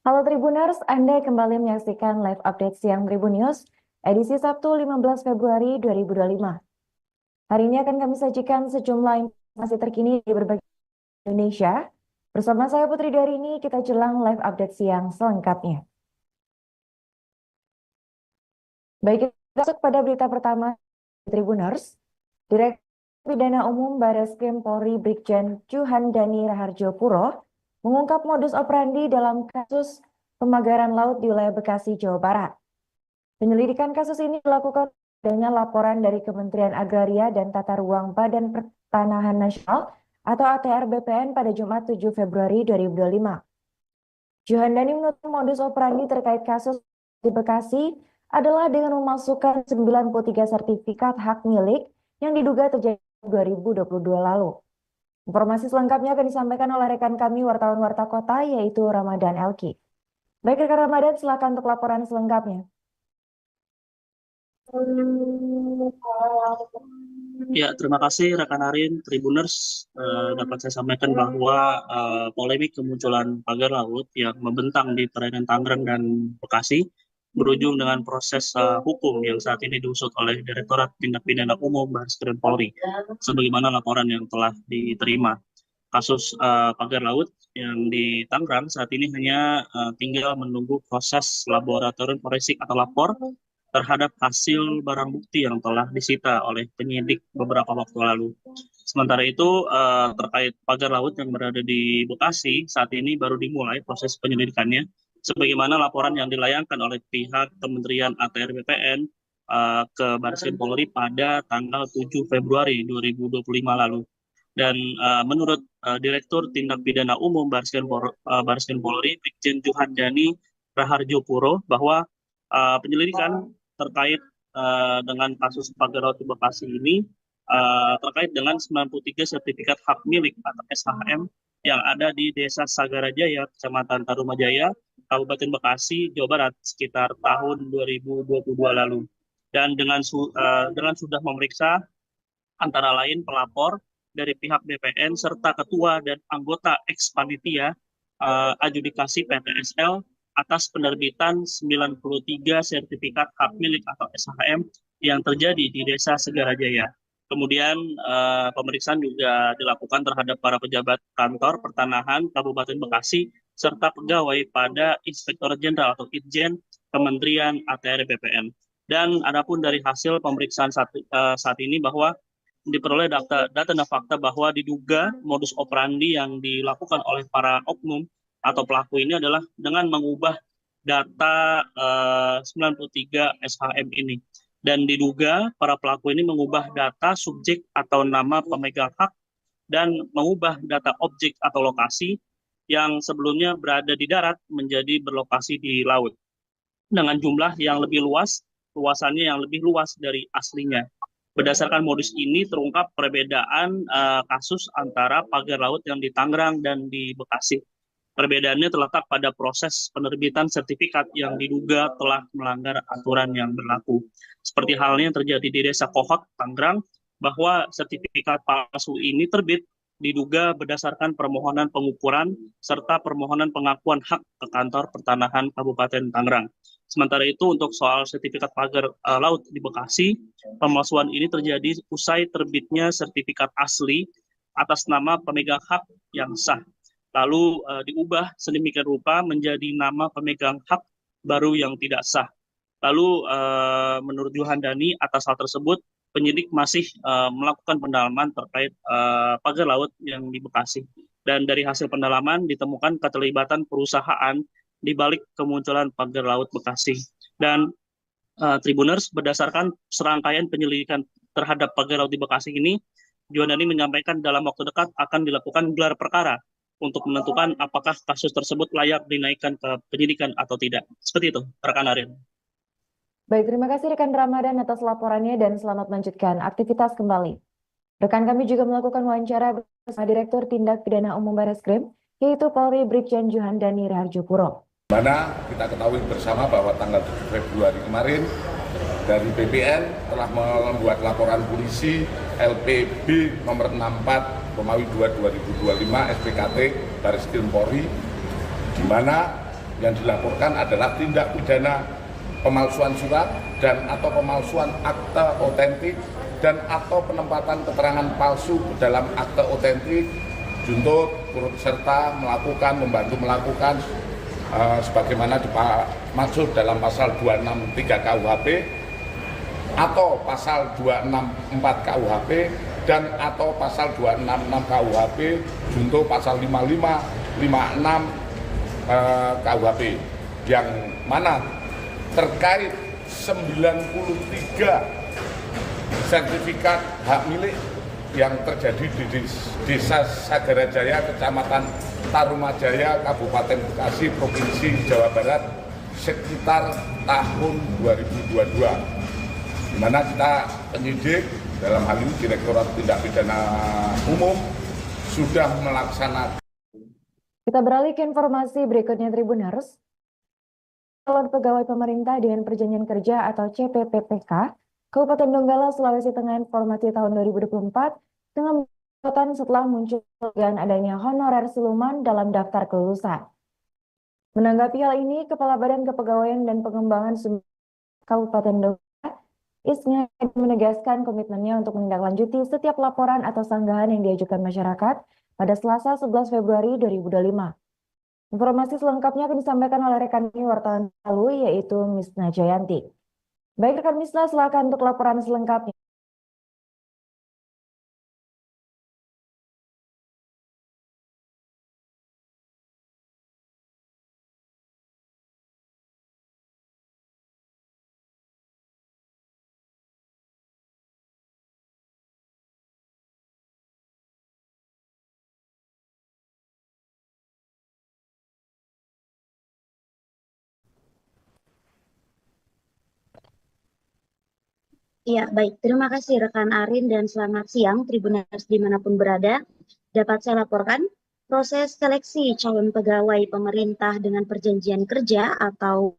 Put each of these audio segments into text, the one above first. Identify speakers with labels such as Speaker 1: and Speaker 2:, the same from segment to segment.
Speaker 1: Halo Tribuners, Anda kembali menyaksikan live update siang Tribun News, edisi Sabtu 15 Februari 2025. Hari ini akan kami sajikan sejumlah informasi terkini di berbagai Indonesia. Bersama saya Putri Darini, kita jelang live update siang selengkapnya. Baik, kita masuk pada berita pertama Tribuners. Direktur Pidana Umum Barreskrim Polri Brigjen Juhandani Raharjo Puro mengungkap modus operandi dalam kasus pemagaran laut di wilayah Bekasi, Jawa Barat. Penyelidikan kasus ini dilakukan adanya laporan dari Kementerian Agraria dan Tata Ruang Badan Pertanahan Nasional atau ATR BPN pada Jumat 7 Februari 2025. Juhandani menuturkan modus operandi terkait kasus di Bekasi adalah dengan memasukkan 93 sertifikat hak milik yang diduga terjadi 2022 lalu. Informasi selengkapnya akan disampaikan oleh rekan kami wartawan Warta Kota yaitu Ramadan Elki. Baik rekan Ramadan, silakan untuk laporan selengkapnya.
Speaker 2: Ya, terima kasih rekan Arin, Tribuners. Dapat saya sampaikan bahwa polemik kemunculan pagar laut yang membentang di perairan Tangerang dan Bekasi berujung dengan proses hukum yang saat ini diusut oleh Direktorat Tindak Pidana Umum Barreskrim Polri, sebagaimana laporan yang telah diterima. Kasus pagar laut yang di Tangerang saat ini hanya tinggal menunggu proses laboratorium forensik atau lapor terhadap hasil barang bukti yang telah disita oleh penyidik beberapa waktu lalu. Sementara itu, terkait pagar laut yang berada di Bekasi, saat ini baru dimulai proses penyelidikannya, sebagaimana laporan yang dilayangkan oleh pihak Kementerian ATR BPN ke Barreskrim Polri pada tanggal 7 Februari 2025 lalu. Dan menurut Direktur Tindak Pidana Umum Barreskrim Polri, Brigjen Juhandani Raharjo Puro, bahwa penyelidikan terkait dengan kasus pagar laut di Bekasi ini terkait dengan 93 sertifikat hak milik atau SHM yang ada di Desa Sagarajaya, Kecamatan Tarumajaya, Kabupaten Bekasi, Jawa Barat sekitar tahun 2022 lalu. Dan dengan sudah memeriksa antara lain pelapor dari pihak BPN serta ketua dan anggota ex-panitia adjudikasi PTSL atas penerbitan 93 sertifikat hak milik atau SHM yang terjadi di Desa Segarajaya. Kemudian pemeriksaan juga dilakukan terhadap para pejabat kantor pertanahan Kabupaten Bekasi serta pegawai pada Inspektor Jenderal atau Itjen Kementerian ATR BPN. Dan adapun dari hasil pemeriksaan saat ini bahwa diperoleh data dan fakta bahwa diduga modus operandi yang dilakukan oleh para oknum atau pelaku ini adalah dengan mengubah data 93 SHM ini. Dan diduga para pelaku ini mengubah data subjek atau nama pemegang hak dan mengubah data objek atau lokasi yang sebelumnya berada di darat menjadi berlokasi di laut. Dengan jumlah yang lebih luas, luasannya yang lebih luas dari aslinya. Berdasarkan modus ini terungkap perbedaan kasus antara pagar laut yang di Tangerang dan di Bekasi. Perbedaannya terletak pada proses penerbitan sertifikat yang diduga telah melanggar aturan yang berlaku. Seperti halnya yang terjadi di Desa Kohot, Tangerang, bahwa sertifikat palsu ini terbit diduga berdasarkan permohonan pengukuran serta permohonan pengakuan hak ke kantor pertanahan Kabupaten Tangerang. Sementara itu untuk soal sertifikat pagar laut di Bekasi, pemalsuan ini terjadi usai terbitnya sertifikat asli atas nama pemegang hak yang sah. Lalu diubah sedemikian rupa menjadi nama pemegang hak baru yang tidak sah. Lalu menurut Juhandani atas hal tersebut, penyidik masih melakukan pendalaman terkait pagar laut yang di Bekasi. Dan dari hasil pendalaman ditemukan keterlibatan perusahaan di balik kemunculan pagar laut Bekasi. Dan Tribuners, berdasarkan serangkaian penyelidikan terhadap pagar laut di Bekasi ini, Juhandani menyampaikan dalam waktu dekat akan dilakukan gelar perkara untuk menentukan apakah kasus tersebut layak dinaikkan ke penyidikan atau tidak. Seperti itu, rekan Arin.
Speaker 1: Baik, terima kasih rekan Ramadan atas laporannya dan selamat melanjutkan aktivitas kembali. Rekan kami juga melakukan wawancara bersama Direktur Tindak Pidana Umum Barreskrim, yaitu Polri Brigjen Juhandani Raharjo Puro.
Speaker 3: Mana kita ketahui bersama bahwa tanggal 7 Februari kemarin dari BPN telah membuat laporan polisi LPB nomor 64 Romawi 2 2025 SPKT Barreskrim Polri, di mana Yang dilaporkan adalah tindak pidana pemalsuan surat dan atau pemalsuan akte otentik dan atau penempatan keterangan palsu dalam akte otentik, junto turut serta membantu melakukan sebagaimana dimaksud dalam pasal 263 KUHP atau pasal 264 KUHP dan atau pasal 266 KUHP junto pasal 55, 56 KUHP, yang mana terkait 93 sertifikat hak milik yang terjadi di Desa Sagarajaya, Kecamatan Tarumajaya, Kabupaten Bekasi, Provinsi Jawa Barat sekitar tahun 2022, di mana kita penyidik dalam hal ini Direktorat Tindak Pidana Umum sudah melaksanakan.
Speaker 1: Kita beralih ke informasi berikutnya, Tribuners. Calon pegawai pemerintah dengan perjanjian kerja atau CPPPK Kabupaten Donggala, Sulawesi Tengah informasi tahun 2024 dengan catatan setelah muncul dugaan adanya honorer siluman dalam daftar kelulusan. Menanggapi hal ini, Kepala Badan Kepegawaian dan Pengembangan Sumber Kabupaten Donggala, Isnya menegaskan komitmennya untuk menindaklanjuti setiap laporan atau sanggahan yang diajukan masyarakat pada Selasa 11 Februari 2025. Informasi selengkapnya akan disampaikan oleh rekan kami wartawan lalu, yaitu Misna Jayanti. Baik rekan Misna, silakan untuk laporan selengkapnya.
Speaker 4: Ya, baik. Terima kasih rekan Arin dan selamat siang Tribuners dimanapun berada. Dapat saya laporkan, proses seleksi calon pegawai pemerintah dengan perjanjian kerja atau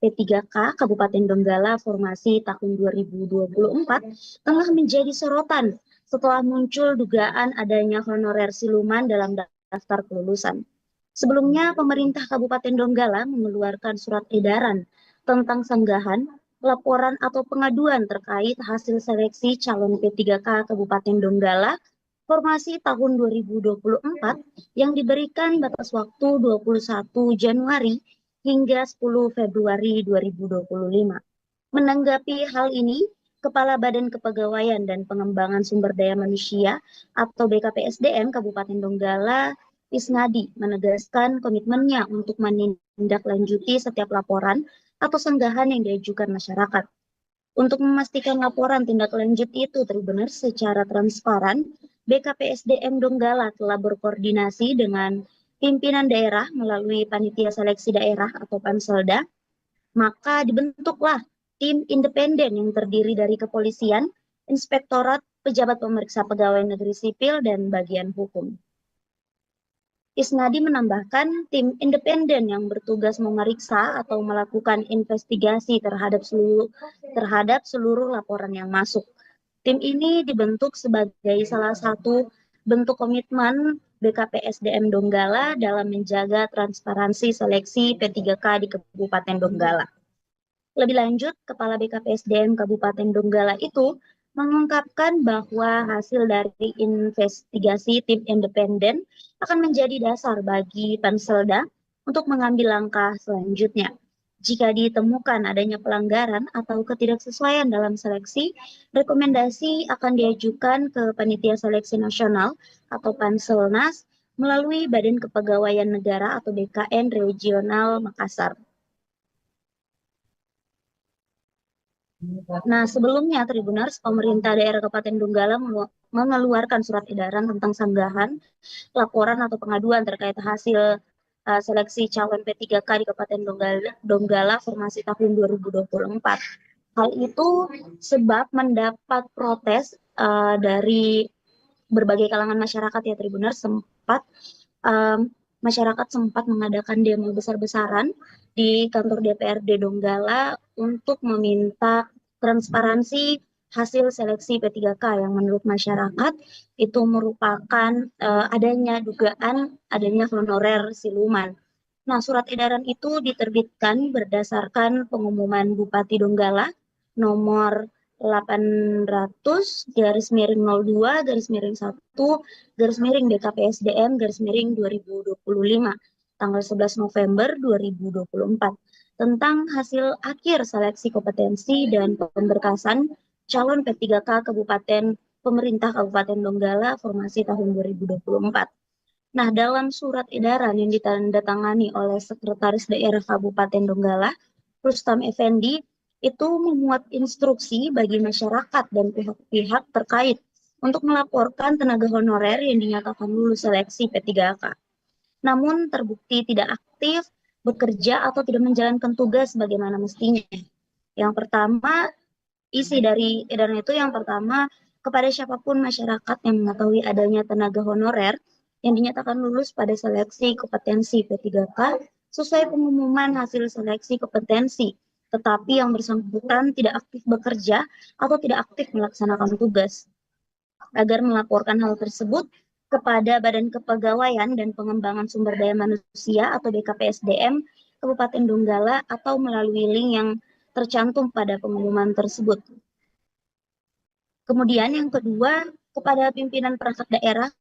Speaker 4: P3K Kabupaten Donggala formasi tahun 2024 tengah menjadi sorotan setelah muncul dugaan adanya honorer siluman dalam daftar kelulusan. Sebelumnya, pemerintah Kabupaten Donggala mengeluarkan surat edaran tentang sanggahan, laporan atau pengaduan terkait hasil seleksi calon P3K Kabupaten Donggala formasi tahun 2024 yang diberikan batas waktu 21 Januari hingga 10 Februari 2025. Menanggapi hal ini, Kepala Badan Kepegawaian dan Pengembangan Sumber Daya Manusia atau BKPSDM Kabupaten Donggala, Isnadi, menegaskan komitmennya untuk menindaklanjuti setiap laporan atau sanggahan yang diajukan masyarakat. Untuk memastikan laporan tindak lanjut itu Tribuners secara transparan, BKPSDM Donggala telah berkoordinasi dengan pimpinan daerah melalui Panitia Seleksi Daerah atau Panselda, maka dibentuklah tim independen yang terdiri dari kepolisian, inspektorat, pejabat pemeriksa pegawai negeri sipil, dan bagian hukum. Isnadi menambahkan tim independen yang bertugas memeriksa atau melakukan investigasi terhadap seluruh laporan yang masuk. Tim ini dibentuk sebagai salah satu bentuk komitmen BKPSDM Donggala dalam menjaga transparansi seleksi P3K di Kabupaten Donggala. Lebih lanjut, Kepala BKPSDM Kabupaten Donggala itu mengungkapkan bahwa hasil dari investigasi tim independen akan menjadi dasar bagi Panselda untuk mengambil langkah selanjutnya. Jika ditemukan adanya pelanggaran atau ketidaksesuaian dalam seleksi, rekomendasi akan diajukan ke Panitia Seleksi Nasional atau Panselnas melalui Badan Kepegawaian Negara atau BKN Regional Makassar. Nah, sebelumnya Tribuners, pemerintah daerah Kabupaten Donggala mengeluarkan surat edaran tentang sanggahan, laporan atau pengaduan terkait hasil seleksi calon P3K di Kabupaten Donggala formasi tahun 2024. Hal itu sebab mendapat protes dari berbagai kalangan masyarakat ya Tribuners, masyarakat sempat mengadakan demo besar-besaran di kantor DPRD Donggala untuk meminta transparansi hasil seleksi P3K yang menurut masyarakat itu merupakan adanya dugaan adanya honorer siluman. Nah, surat edaran itu diterbitkan berdasarkan pengumuman Bupati Donggala nomor 800 garis miring 02 garis miring 1 garis miring BKPSDM garis miring 2025 tanggal 11 November 2024 tentang hasil akhir seleksi kompetensi dan pemberkasan calon P3K Kabupaten Pemerintah Kabupaten Donggala formasi tahun 2024. Nah, dalam surat edaran yang ditandatangani oleh Sekretaris Daerah Kabupaten Donggala, Rustam Effendi, itu memuat instruksi bagi masyarakat dan pihak-pihak terkait untuk melaporkan tenaga honorer yang dinyatakan lulus seleksi P3K. Namun terbukti tidak aktif, bekerja, atau tidak menjalankan tugas sebagaimana mestinya. Yang pertama, isi dari edaran itu yang pertama, kepada siapapun masyarakat yang mengetahui adanya tenaga honorer yang dinyatakan lulus pada seleksi kompetensi P3K sesuai pengumuman hasil seleksi kompetensi, tetapi yang bersangkutan tidak aktif bekerja atau tidak aktif melaksanakan tugas, agar melaporkan hal tersebut kepada Badan Kepegawaian dan Pengembangan Sumber Daya Manusia atau BKPSDM Kabupaten Donggala atau melalui link yang tercantum pada pengumuman tersebut. Kemudian yang kedua, kepada pimpinan perangkat daerah,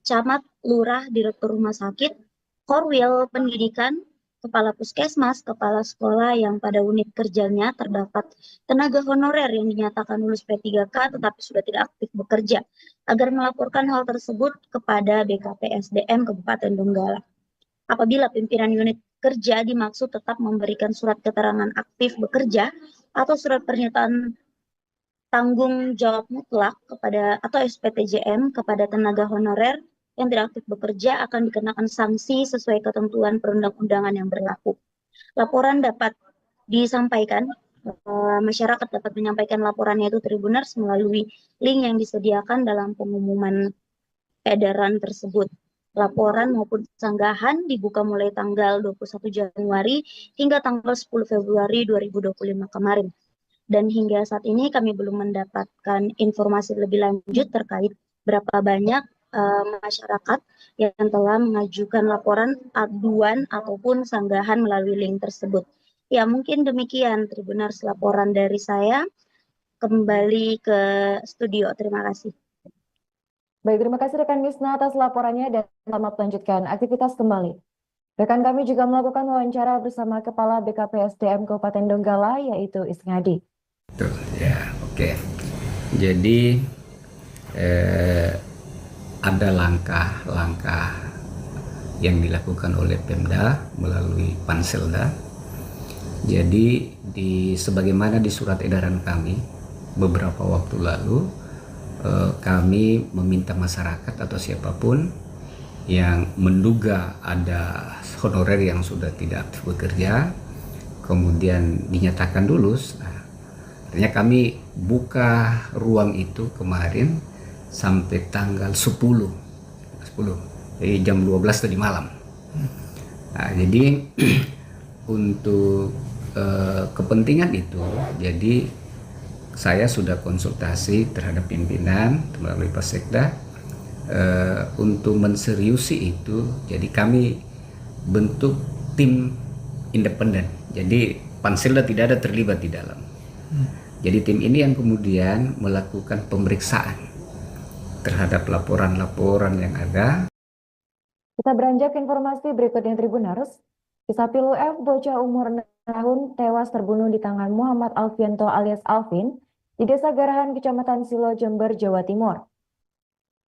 Speaker 4: camat, lurah, direktur rumah sakit, korwil pendidikan, kepala puskesmas, kepala sekolah yang pada unit kerjanya terdapat tenaga honorer yang dinyatakan lulus P3K tetapi sudah tidak aktif bekerja, agar melaporkan hal tersebut kepada BKPSDM Kabupaten Donggala. Apabila pimpinan unit kerja dimaksud tetap memberikan surat keterangan aktif bekerja atau surat pernyataan tanggung jawab mutlak kepada atau SPTJM kepada tenaga honorer yang tidak aktif bekerja akan dikenakan sanksi sesuai ketentuan perundang-undangan yang berlaku. Laporan dapat disampaikan, masyarakat dapat menyampaikan laporannya itu Tribuners melalui link yang disediakan dalam pengumuman edaran tersebut. Laporan maupun sanggahan dibuka mulai tanggal 21 Januari hingga tanggal 10 Februari 2025 kemarin. Dan hingga saat ini kami belum mendapatkan informasi lebih lanjut terkait berapa banyak masyarakat yang telah mengajukan laporan aduan ataupun sanggahan melalui link tersebut. Ya, mungkin demikian Tribuners laporan dari saya. Kembali ke studio. Terima kasih.
Speaker 1: Baik, terima kasih rekan Misna atas laporannya dan selamat melanjutkan aktivitas kembali. Rekan kami juga melakukan wawancara bersama Kepala BKPSDM Kabupaten Donggala yaitu Isngadi.
Speaker 5: Tuh, ya, oke. Jadi ada langkah-langkah yang dilakukan oleh Pemda melalui Panselda. Jadi sebagaimana di surat edaran kami beberapa waktu lalu, kami meminta masyarakat atau siapapun yang menduga ada honorer yang sudah tidak aktif bekerja, kemudian dinyatakan lulus. Artinya kami buka ruang itu kemarin sampai tanggal 10, jadi jam 12 tadi malam. Nah, jadi untuk kepentingan itu, jadi saya sudah konsultasi terhadap pimpinan melalui Pak Sekda untuk menseriusi itu. Jadi kami bentuk tim independen. Jadi Panselda tidak ada terlibat di dalam. Jadi tim ini yang kemudian melakukan pemeriksaan terhadap laporan-laporan yang ada.
Speaker 1: Kita beranjak ke informasi berikutnya Tribuners. Kisah Pilu F, bocah umur 6 tahun tewas terbunuh di tangan Muhammad Alfianto alias Alvin di Desa Garahan, Kecamatan Silo, Jember, Jawa Timur.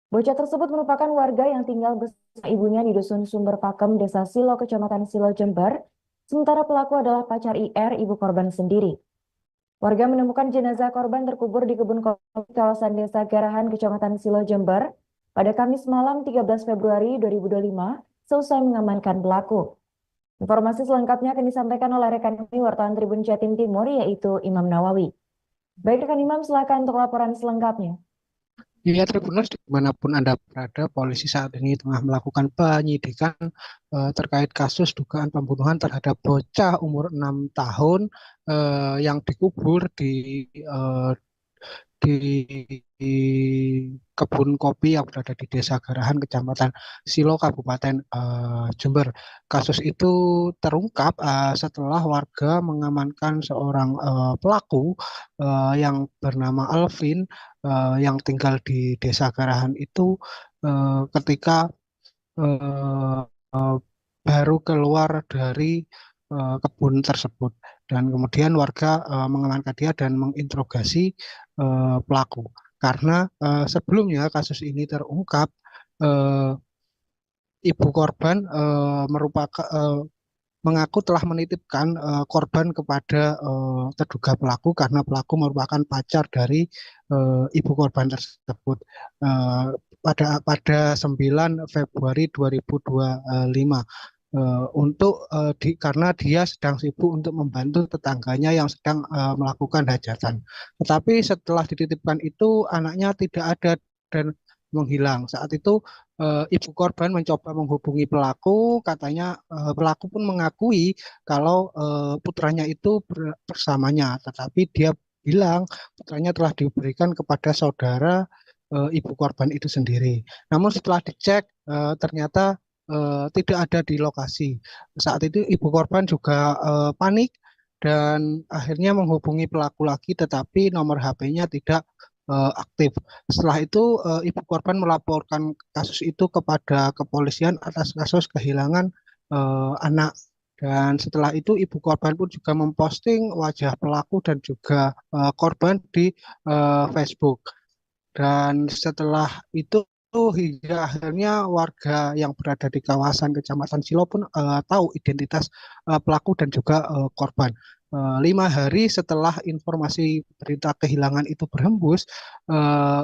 Speaker 1: Bocah tersebut merupakan warga yang tinggal bersama ibunya di Dusun Sumber Pakem, Desa Silo, Kecamatan Silo, Jember. Sementara pelaku adalah pacar IR, ibu korban sendiri. Warga menemukan jenazah korban terkubur di kebun kopi kawasan Desa Garahan, Kecamatan Silo, Jember pada Kamis malam 13 Februari 2025 seusai mengamankan pelaku. Informasi selengkapnya akan disampaikan oleh rekan kami wartawan Tribun Jatim Timur yaitu Imam Nawawi. Baik rekan Imam, silakan untuk laporan selengkapnya.
Speaker 6: Ya, Tribuners, dimanapun Anda berada, polisi saat ini tengah melakukan penyidikan terkait kasus dugaan pembunuhan terhadap bocah umur 6 tahun yang dikubur di kebun kopi yang berada di Desa Garahan, Kecamatan Silo, Kabupaten Jember. Kasus itu terungkap setelah warga mengamankan seorang pelaku yang bernama Alvin yang tinggal di Desa Garahan itu ketika eh, eh, baru keluar dari kebun tersebut, dan kemudian warga mengamankan dia dan menginterogasi pelaku karena sebelumnya kasus ini terungkap, eh, ibu korban mengaku telah menitipkan korban kepada terduga pelaku karena pelaku merupakan pacar dari ibu korban tersebut. Eh, pada 9 Februari 2025 karena dia sedang sibuk untuk membantu tetangganya yang sedang melakukan hajatan. Tetapi setelah dititipkan itu anaknya tidak ada dan menghilang. Saat itu ibu korban mencoba menghubungi pelaku, katanya pelaku pun mengakui kalau putranya itu bersamanya, tetapi dia bilang putranya telah diberikan kepada saudara ibu korban itu sendiri. Namun setelah dicek ternyata tidak ada di lokasi. Saat itu ibu korban juga panik dan akhirnya menghubungi pelaku lagi, tetapi nomor HP-nya tidak aktif. Setelah itu ibu korban melaporkan kasus itu kepada kepolisian atas kasus kehilangan anak. Dan setelah itu ibu korban pun juga memposting wajah pelaku dan juga korban di Facebook. Dan setelah itu hingga akhirnya warga yang berada di kawasan Kecamatan Silo pun tahu identitas pelaku dan juga korban. 5 hari setelah informasi berita kehilangan itu berhembus,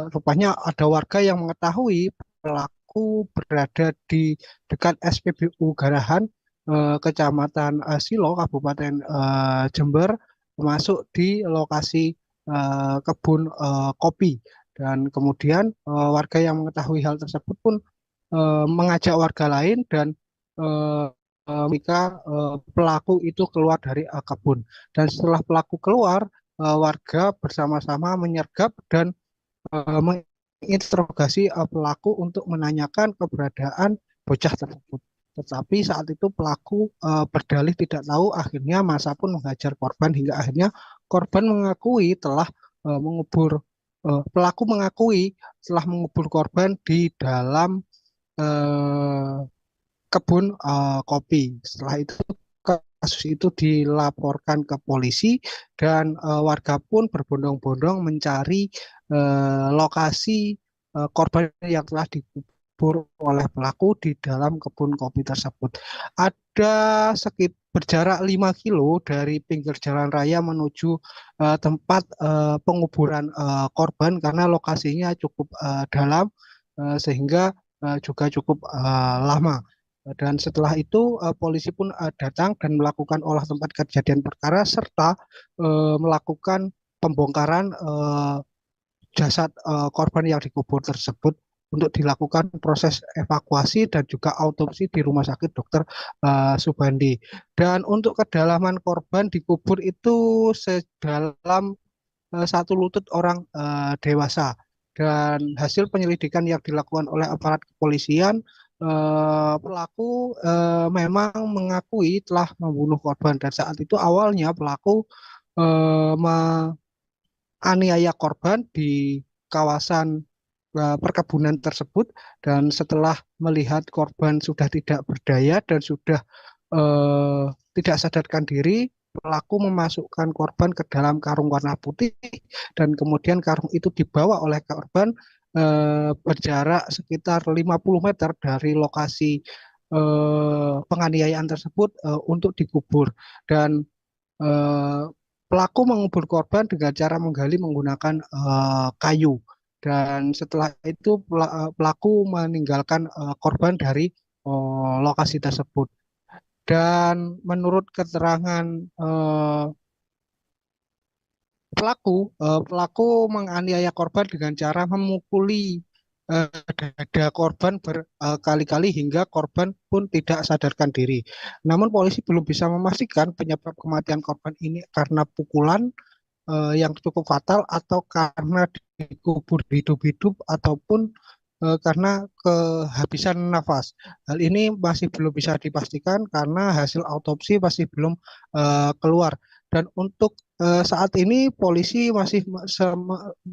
Speaker 6: rupanya ada warga yang mengetahui pelaku berada di dekat SPBU Garahan, Kecamatan Silo, Kabupaten Jember, masuk di lokasi kebun kopi. Dan kemudian warga yang mengetahui hal tersebut pun mengajak warga lain dan ketika pelaku itu keluar dari kebun. Dan setelah pelaku keluar, warga bersama-sama menyergap dan menginterogasi pelaku untuk menanyakan keberadaan bocah tersebut. Tetapi saat itu pelaku berdalih tidak tahu, akhirnya masa pun menghajar korban hingga akhirnya korban mengakui telah mengubur pelaku mengakui telah mengubur korban di dalam kebun kopi. Setelah itu kasus itu dilaporkan ke polisi dan warga pun berbondong-bondong mencari lokasi korban yang telah dikubur oleh pelaku di dalam kebun kopi tersebut. Ada sekitar berjarak 5 kilo dari pinggir jalan raya menuju tempat penguburan korban karena lokasinya cukup dalam sehingga juga cukup lama. Dan setelah itu polisi pun datang dan melakukan olah tempat kejadian perkara serta melakukan pembongkaran jasad korban yang dikubur tersebut untuk dilakukan proses evakuasi dan juga autopsi di Rumah Sakit Dr. Subandi. Dan untuk kedalaman korban dikubur itu sedalam 1 lutut orang dewasa. Dan hasil penyelidikan yang dilakukan oleh aparat kepolisian, pelaku memang mengakui telah membunuh korban. Dan saat itu awalnya pelaku menganiaya korban di kawasan perkebunan tersebut, dan setelah melihat korban sudah tidak berdaya dan sudah tidak sadarkan diri, pelaku memasukkan korban ke dalam karung warna putih dan kemudian karung itu dibawa oleh korban berjarak sekitar 50 meter dari lokasi penganiayaan tersebut untuk dikubur. Dan pelaku mengubur korban dengan cara menggali menggunakan kayu. Dan setelah itu pelaku meninggalkan korban dari lokasi tersebut. Dan menurut keterangan pelaku menganiaya korban dengan cara memukuli dada korban berkali-kali hingga korban pun tidak sadarkan diri. Namun polisi belum bisa memastikan penyebab kematian korban ini karena pukulan yang cukup fatal atau karena dikubur hidup-hidup ataupun karena kehabisan nafas. Hal ini masih belum bisa dipastikan karena hasil autopsi masih belum keluar. Dan untuk saat ini polisi masih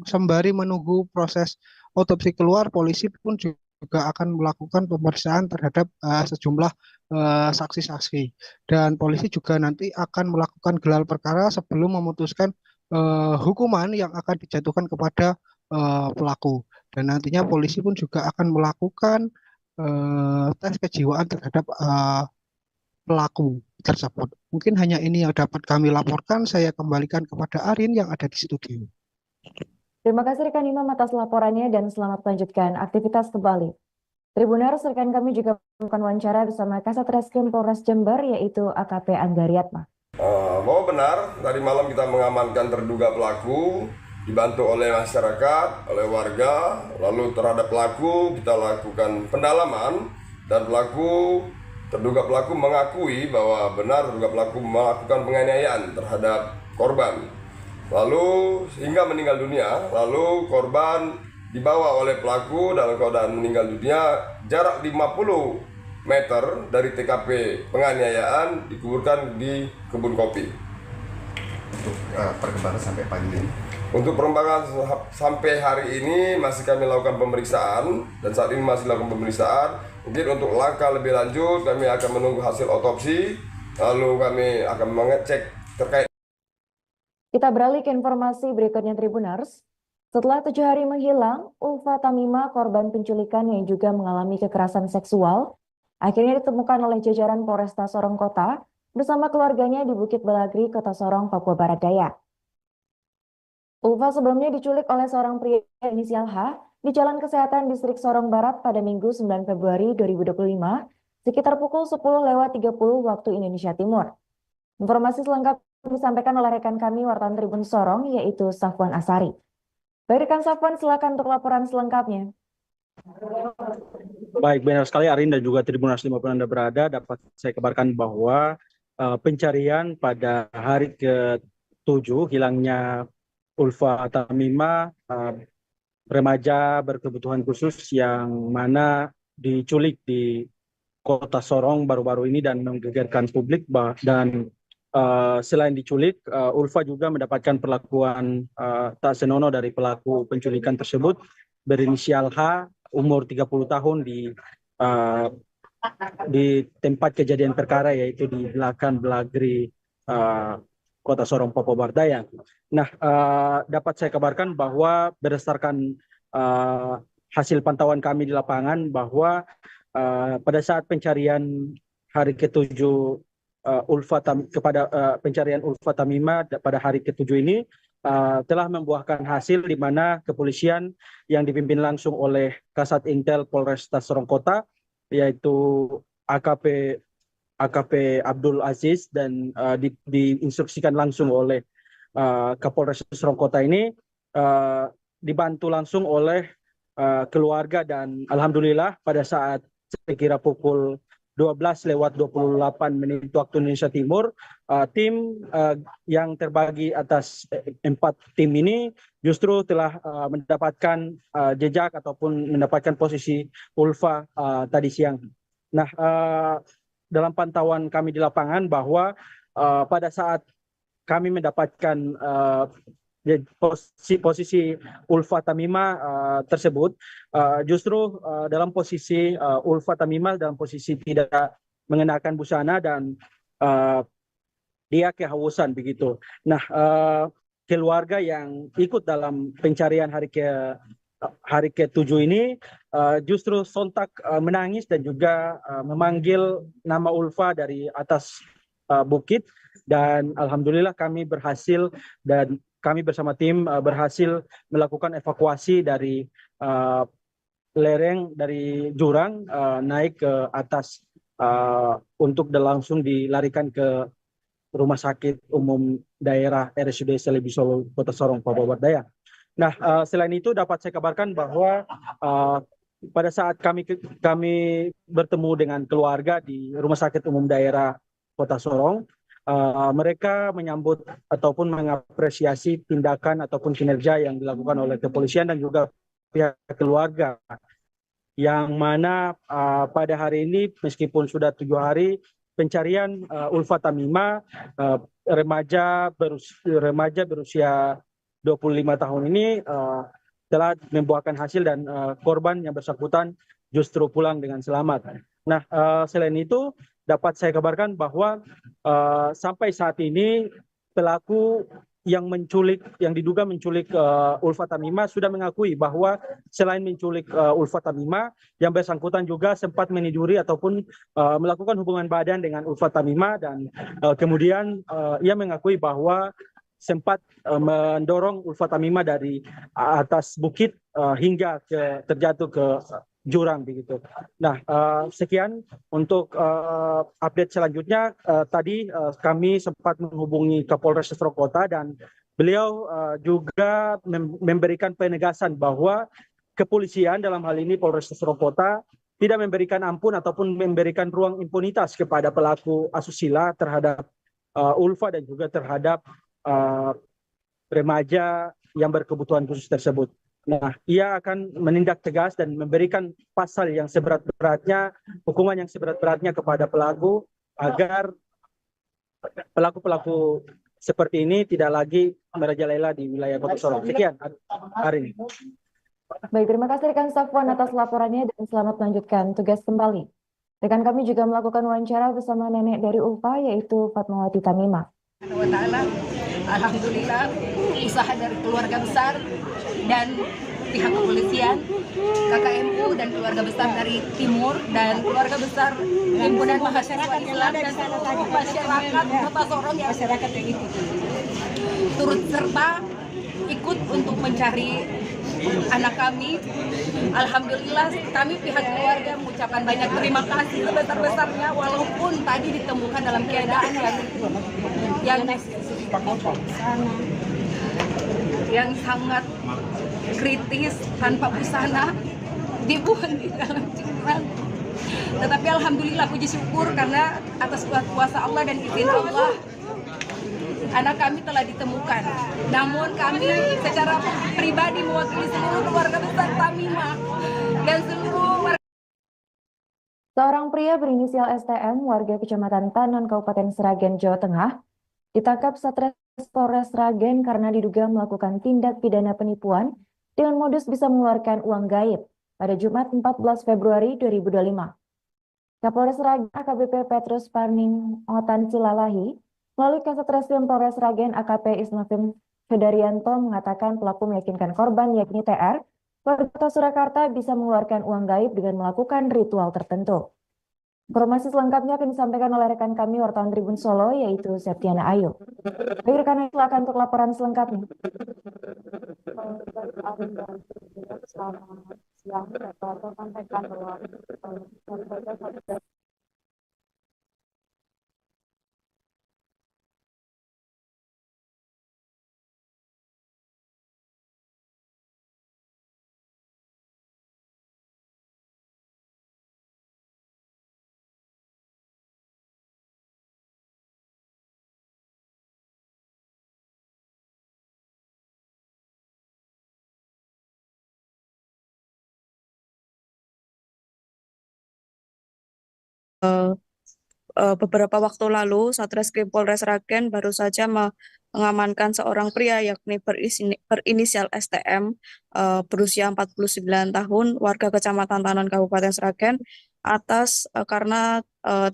Speaker 6: sembari menunggu proses autopsi keluar, polisi pun juga akan melakukan pemeriksaan terhadap sejumlah saksi-saksi. Dan polisi juga nanti akan melakukan gelar perkara sebelum memutuskan hukuman yang akan dijatuhkan kepada pelaku. Dan nantinya polisi pun juga akan melakukan tes kejiwaan terhadap pelaku tersebut. Mungkin hanya ini yang dapat kami laporkan. Saya kembalikan kepada Arin yang ada di studio.
Speaker 1: Terima kasih rekan Imam atas laporannya dan selamat melanjutkan aktivitas kembali. Tribuners, rekan kami juga melakukan wawancara bersama Kasat Reskrim Polres Jember yaitu AKP Anggariatma.
Speaker 7: Bahwa benar, tadi malam kita mengamankan terduga pelaku, dibantu oleh masyarakat, oleh warga, lalu terhadap pelaku kita lakukan pendalaman dan terduga pelaku mengakui bahwa benar terduga pelaku melakukan penganiayaan terhadap korban. Lalu hingga meninggal dunia, lalu korban dibawa oleh pelaku dalam keadaan meninggal dunia jarak 50 meter dari TKP penganiayaan dikuburkan di kebun kopi.
Speaker 8: Untuk perkembangan sampai pagi ini?
Speaker 7: Untuk perkembangan sampai hari ini masih kami lakukan pemeriksaan dan saat ini masih lakukan pemeriksaan. Mungkin untuk langkah lebih lanjut kami akan menunggu hasil otopsi, lalu kami akan mengecek terkait.
Speaker 1: Kita beralih ke informasi berikutnya Tribuners. Setelah 7 hari menghilang, Ulfa Tamima, korban penculikan yang juga mengalami kekerasan seksual, akhirnya ditemukan oleh jajaran Polresta Sorong Kota bersama keluarganya di Bukit Belagri, Kota Sorong, Papua Barat Daya. Ulfa sebelumnya diculik oleh seorang pria inisial H di Jalan Kesehatan Distrik Sorong Barat pada Minggu 9 Februari 2025 sekitar pukul 10.30 waktu Indonesia Timur. Informasi selengkapnya disampaikan oleh rekan kami wartawan Tribun Sorong yaitu Safwan Asari. Baik rekan Safwan, silakan untuk laporan selengkapnya.
Speaker 2: Baik, benar sekali Arin dan juga Tribuners dimanapun Anda berada, dapat saya kabarkan bahwa pencarian pada hari ke-7 hilangnya Ulfa Tamima, remaja berkebutuhan khusus yang mana diculik di Kota Sorong baru-baru ini dan menggegerkan publik, dan selain diculik, Ulfa juga mendapatkan perlakuan tak senonoh dari pelaku penculikan tersebut berinisial H, umur 30 tahun di tempat kejadian perkara yaitu di belakang Belagri, Kota Sorong, Papua Barat Daya. Nah, dapat saya kabarkan bahwa berdasarkan hasil pantauan kami di lapangan bahwa pada saat pencarian hari ke-7 pencarian Ulfa Tamima pada hari ke-7 ini telah membuahkan hasil di mana kepolisian yang dipimpin langsung oleh Kasat Intel Polresta Sorong Kota yaitu AKP Abdul Aziz dan diinstruksikan langsung oleh Kapolres Sorong Kota ini dibantu langsung oleh keluarga, dan alhamdulillah pada saat sekira pukul 12:28 waktu Indonesia Timur, tim yang terbagi atas 4 tim ini justru telah mendapatkan jejak ataupun mendapatkan posisi Ulfa tadi siang. Nah, dalam pantauan kami di lapangan bahwa pada saat kami mendapatkan posisi Ulfa Tamima tersebut, justru dalam posisi Ulfa Tamima dalam posisi tidak mengenakan busana dan dia kehausan begitu. Nah, keluarga yang ikut dalam pencarian hari ke-7 ini justru sontak menangis dan juga memanggil nama Ulfa dari atas bukit, dan alhamdulillah kami berhasil dan kami bersama tim berhasil melakukan evakuasi dari lereng dari jurang naik ke atas untuk langsung dilarikan ke Rumah Sakit Umum Daerah RSUD Selebi Solo Kota Sorong Papua Barat Daya. Nah, selain itu dapat saya kabarkan bahwa pada saat kami bertemu dengan keluarga di Rumah Sakit Umum Daerah Kota Sorong,
Speaker 9: mereka menyambut ataupun mengapresiasi tindakan ataupun kinerja yang dilakukan oleh kepolisian dan juga pihak keluarga, yang mana pada hari ini meskipun sudah 7 hari pencarian Ulfa Tamimah, remaja berusia 25 tahun ini telah membuahkan hasil dan korban yang bersangkutan justru pulang dengan selamat. Nah, selain itu dapat saya kabarkan bahwa sampai saat ini pelaku yang diduga menculik Ulfa Tamimah sudah mengakui bahwa selain menculik Ulfa Tamimah, yang bersangkutan juga sempat meniduri ataupun melakukan hubungan badan dengan Ulfa Tamimah, dan kemudian ia mengakui bahwa sempat mendorong Ulfa Tamimah dari atas bukit hingga terjatuh ke jurang begitu. Nah, sekian untuk update selanjutnya. Tadi kami sempat menghubungi Kapolres Solo Kota dan beliau juga memberikan penegasan bahwa kepolisian dalam hal ini Polres Solo Kota tidak memberikan ampun ataupun memberikan ruang impunitas kepada pelaku asusila terhadap Ulfa dan juga terhadap remaja yang berkebutuhan khusus tersebut. Nah, ia akan menindak tegas dan memberikan pasal yang seberat-beratnya, hukuman yang seberat-beratnya kepada pelaku agar pelaku-pelaku seperti ini tidak lagi merajalela di wilayah Kota Solo. Sekian, Arin.
Speaker 1: Baik, terima kasih rekan Safwan atas laporannya dan selamat melanjutkan tugas kembali. Rekan kami juga melakukan wawancara bersama nenek dari Ulfa, yaitu Fatmawati Tamimah.
Speaker 10: Alhamdulillah, usaha dari keluarga besar dan pihak kepolisian, KKMU dan keluarga besar dari Timur dan keluarga besar Himpunan Mahasiswa Islam dan seluruh masyarakat Kota Sorong yang turut serta ikut untuk mencari anak kami. Alhamdulillah, kami pihak keluarga mengucapkan banyak terima kasih sebesar-besarnya, walaupun tadi ditemukan dalam keadaan yang sangat kritis, tanpa busana, dibuang di dalam jurang. Tetapi alhamdulillah, puji syukur karena atas kuasa Allah dan izin Allah, anak kami telah ditemukan. Namun kami secara pribadi mewakili seluruh keluarga besar Tamimah dan seluruh warga.
Speaker 1: Seorang pria berinisial STM, warga Kecamatan Tanon, Kabupaten Sragen, Jawa Tengah, ditangkap Satres Polres Sragen karena diduga melakukan tindak pidana penipuan dengan modus bisa mengeluarkan uang gaib pada Jumat 14 Februari 2025. Kapolres Sragen AKBP Petrus Parning Otan Silalahi melalui Kasat Reskrim Polres Sragen AKP Isnofim Fedarianto mengatakan pelaku meyakinkan korban yakni TR, warga Kota Surakarta, bisa mengeluarkan uang gaib dengan melakukan ritual tertentu. Informasi selengkapnya akan disampaikan oleh rekan kami wartawan Tribun Solo, yaitu Septiana Ayu. Baik rekan, silakan untuk laporan selengkapnya.
Speaker 11: Beberapa waktu lalu, Satreskrim Polres Sragen baru saja mengamankan seorang pria yakni berinisial STM, berusia 49 tahun, warga Kecamatan Tanon, Kabupaten Sragen, karena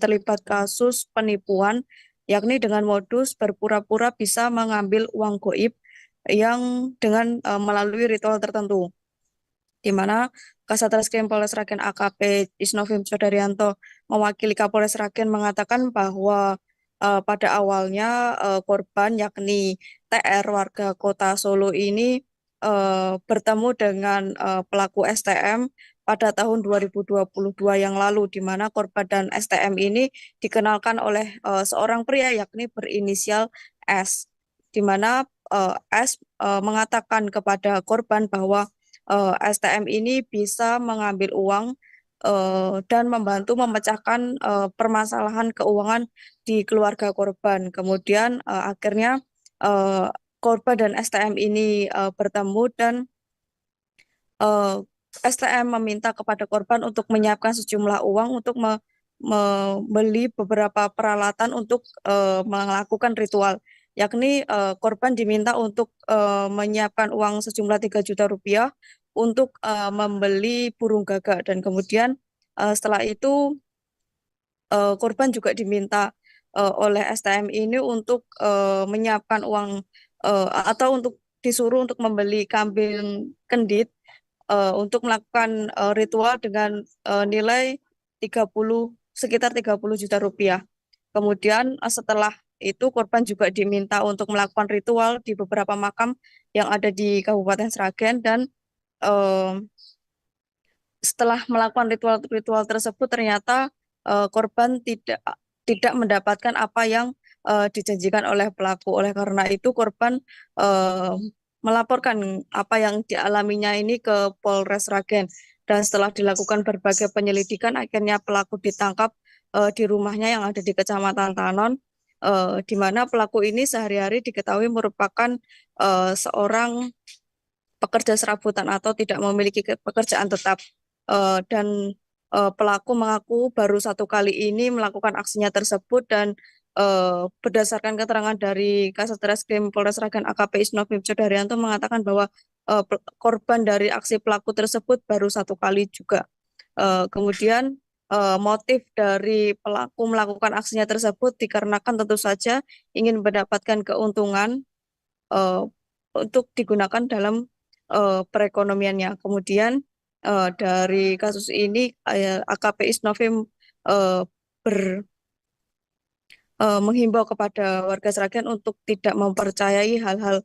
Speaker 11: terlibat kasus penipuan, yakni dengan modus berpura-pura bisa mengambil uang goib yang dengan melalui ritual tertentu, di mana Kasat Reskrim Polres Sragen AKP Isnofim Sodarianto mewakili Kapolres Sragen mengatakan bahwa pada awalnya korban yakni TR warga Kota Solo ini bertemu dengan pelaku STM pada tahun 2022 yang lalu, di mana korban dan STM ini dikenalkan oleh seorang pria yakni berinisial S, di mana S mengatakan kepada korban bahwa STM ini bisa mengambil uang dan membantu memecahkan permasalahan keuangan di keluarga korban. Kemudian akhirnya korban dan STM ini bertemu dan STM meminta kepada korban untuk menyiapkan sejumlah uang untuk membeli beberapa peralatan untuk melakukan ritual, yakni korban diminta untuk menyiapkan uang sejumlah 3 juta rupiah untuk membeli burung gagak, dan kemudian setelah itu korban juga diminta oleh STM ini untuk menyiapkan uang atau untuk disuruh untuk membeli kambing kendit untuk melakukan ritual dengan nilai sekitar 30 juta rupiah. Kemudian setelah itu korban juga diminta untuk melakukan ritual di beberapa makam yang ada di Kabupaten Sragen, dan setelah melakukan ritual tersebut ternyata korban tidak mendapatkan apa yang dijanjikan oleh pelaku. Oleh karena itu korban melaporkan apa yang dialaminya ini ke Polres Sragen, dan setelah dilakukan berbagai penyelidikan akhirnya pelaku ditangkap di rumahnya yang ada di Kecamatan Tanon, di mana pelaku ini sehari-hari diketahui merupakan seorang pekerja serabutan atau tidak memiliki pekerjaan tetap. Dan pelaku mengaku baru 1 kali ini melakukan aksinya tersebut, dan berdasarkan keterangan dari Kasat Reskrim Polres Sragen AKP Isnovim Daryanto mengatakan bahwa korban dari aksi pelaku tersebut baru 1 kali juga. Kemudian motif dari pelaku melakukan aksinya tersebut dikarenakan tentu saja ingin mendapatkan keuntungan untuk digunakan dalam perekonomiannya. Kemudian dari kasus ini AKP Isnovim menghimbau kepada warga Sragen untuk tidak mempercayai hal-hal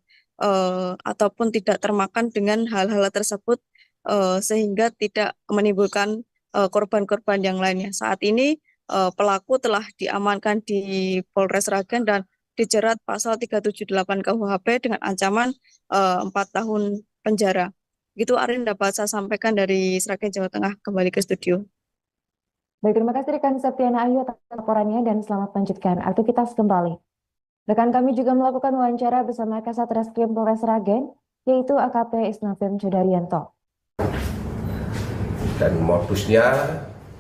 Speaker 11: ataupun tidak termakan dengan hal-hal tersebut sehingga tidak menimbulkan korban-korban yang lainnya. Saat ini pelaku telah diamankan di Polres Sragen dan dijerat pasal 378 KUHP dengan ancaman 4 tahun penjara. Itu Arin dapat saya sampaikan dari Sragen, Jawa Tengah. Kembali ke studio.
Speaker 1: Baik, terima kasih rekan Septiana Ayu atas laporannya dan selamat melanjutkan aktivitas kembali. Rekan kami juga melakukan wawancara bersama Kasat Reskrim Polres Sragen, yaitu AKP Isnovim Daryanto.
Speaker 12: Dan modusnya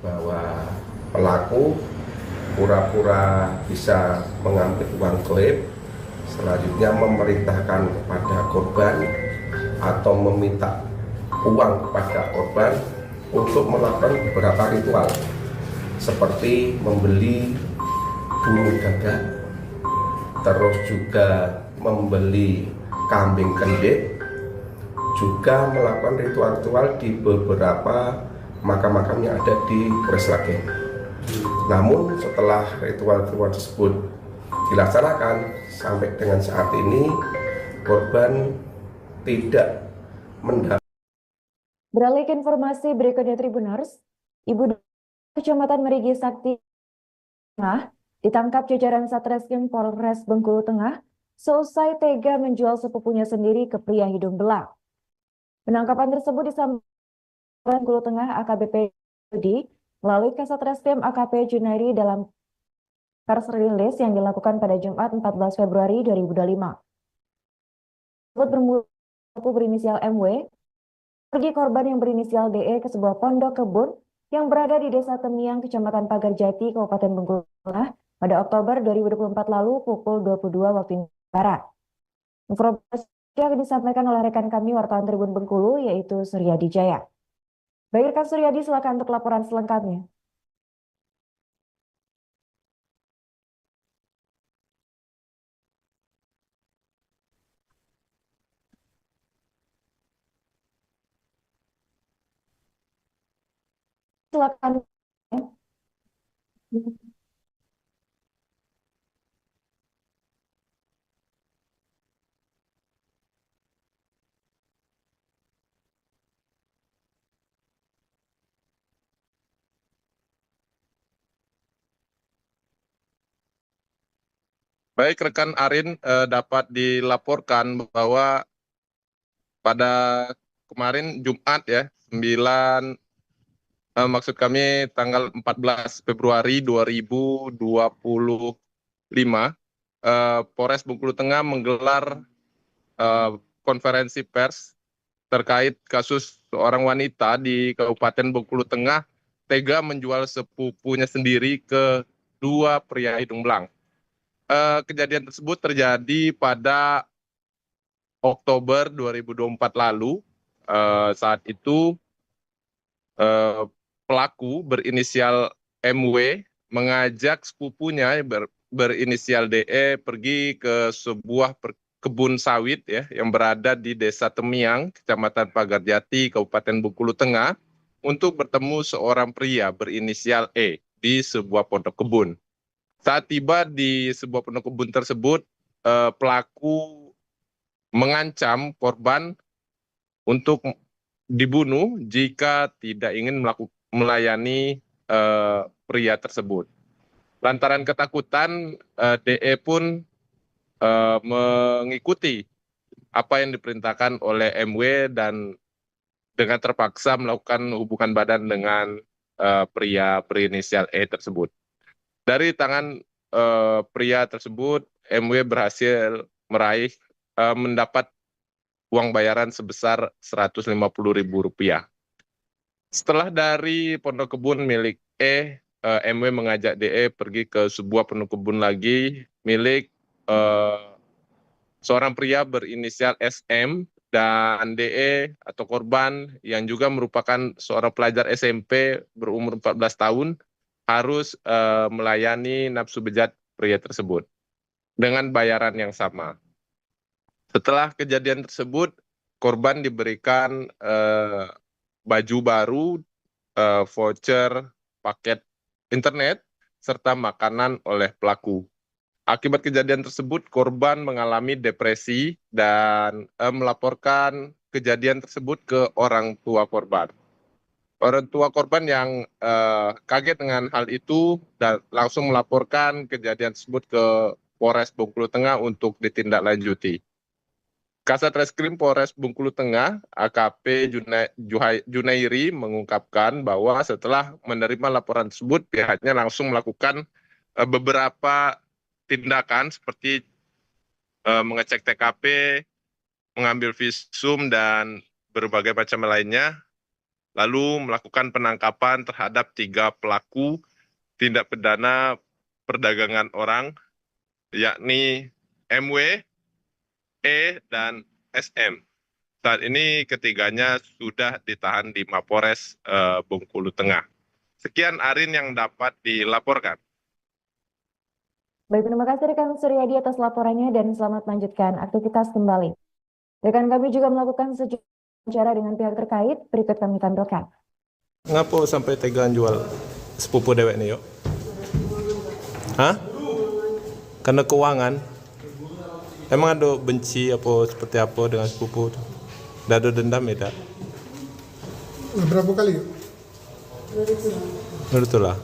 Speaker 12: bahwa pelaku pura-pura bisa mengambil uang goib, selanjutnya memerintahkan kepada korban atau meminta uang kepada korban untuk melakukan beberapa ritual seperti membeli burung gagak, terus juga membeli kambing kendit, juga melakukan ritual-ritual di beberapa makam-makam yang ada di Polres Sragen. Namun setelah ritual-ritual tersebut dilaksanakan sampai dengan saat ini korban tidak mendapat.
Speaker 1: Beralih ke informasi berikutnya Tribuners, Ibu Kecamatan Merigi Sakti Tengah ditangkap jajaran Satreskrim Polres Bengkulu Tengah seusai tega menjual sepupunya sendiri ke pria hidung belang. Penangkapan tersebut disampaikan Bengkulu Tengah AKBP Yudi melalui Kasat Reskrim AKP Junairi dalam press release yang dilakukan pada Jumat 14 Februari 2025. Bermula berinisial MW pergi korban yang berinisial DE ke sebuah pondok kebun yang berada di Desa Temiang, Kecamatan Pagarjati, Kabupaten Bengkulu Tengah pada Oktober 2024 lalu pukul 22 waktu Indonesia Barat. Informasi yang disampaikan oleh rekan kami wartawan Tribun Bengkulu yaitu Suryadi Jaya. Baik rekan Suryadi, silakan untuk laporan selengkapnya. Silakan.
Speaker 13: Baik rekan Arin, dapat dilaporkan bahwa pada kemarin Jumat ya 9 maksud kami tanggal 14 Februari 2025, Polres Bengkulu Tengah menggelar konferensi pers terkait kasus seorang wanita di Kabupaten Bengkulu Tengah tega menjual sepupunya sendiri ke dua pria hidung belang. Kejadian tersebut terjadi pada Oktober 2024 lalu. Saat itu pelaku berinisial MW mengajak sepupunya berinisial DE pergi ke sebuah kebun sawit ya yang berada di Desa Temiang, Kecamatan Pagarjati, Kabupaten Bengkulu Tengah, untuk bertemu seorang pria berinisial E di sebuah pondok kebun. Saat tiba di sebuah pondok kebun tersebut, pelaku mengancam korban untuk dibunuh jika tidak ingin melayani pria tersebut. Lantaran ketakutan, DE pun mengikuti apa yang diperintahkan oleh MW dan dengan terpaksa melakukan hubungan badan dengan pria berinisial E tersebut. Dari tangan pria tersebut, MW berhasil mendapat uang bayaran sebesar Rp150.000. Setelah dari pondok kebun milik E, MW mengajak DE pergi ke sebuah pondok kebun lagi milik seorang pria berinisial SM, dan DE atau korban yang juga merupakan seorang pelajar SMP berumur 14 tahun harus melayani nafsu bejat pria tersebut dengan bayaran yang sama. Setelah kejadian tersebut, korban diberikan baju baru, voucher, paket internet, serta makanan oleh pelaku. Akibat kejadian tersebut, korban mengalami depresi dan melaporkan kejadian tersebut ke orang tua korban. Orang tua korban yang kaget dengan hal itu dan langsung melaporkan kejadian tersebut ke Polres Bengkulu Tengah untuk ditindaklanjuti. Kasat Reskrim Polres Bengkulu Tengah, AKP Junairi, mengungkapkan bahwa setelah menerima laporan tersebut, pihaknya langsung melakukan beberapa tindakan seperti mengecek TKP, mengambil visum, dan berbagai macam lainnya, lalu melakukan penangkapan terhadap 3 pelaku tindak pidana perdagangan orang, yakni MW, E, dan SM. Saat ini ketiganya sudah ditahan di Mapores Bengkulu Tengah. Sekian Arin yang dapat dilaporkan.
Speaker 1: Baik, terima kasih rekan Suryadi atas laporannya dan selamat melanjutkan aktivitas kembali. Rekan kami juga melakukan sejumlah wawancara dengan pihak terkait, berikut kami tampilkan.
Speaker 14: Ngapa sampai tegaan jual sepupu dewek nih yuk? Hah? Karena keuangan? Emang ada benci apa seperti apa dengan sepupu? Dah ada dendam ya tak?
Speaker 15: Berapa kali yuk?
Speaker 14: Betul lah.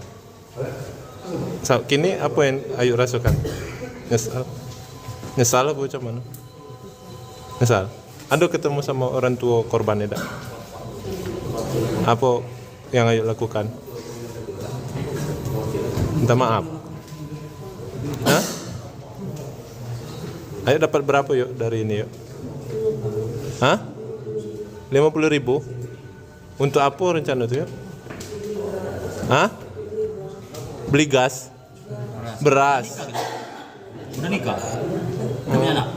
Speaker 14: Kini apa yang Ayu rasakan? Nyesal? Nyesal apa macam mana? Nyesal? Ada ketemu sama orang tua korban ya tak? Apa yang Ayu lakukan? Minta maaf? Hah? Ayo dapat berapa yuk dari ini yuk? Hah? 50.000? Untuk apa rencana itu yuk? Hah? Beli gas? Beras?
Speaker 16: Udah nikah? Punya anak?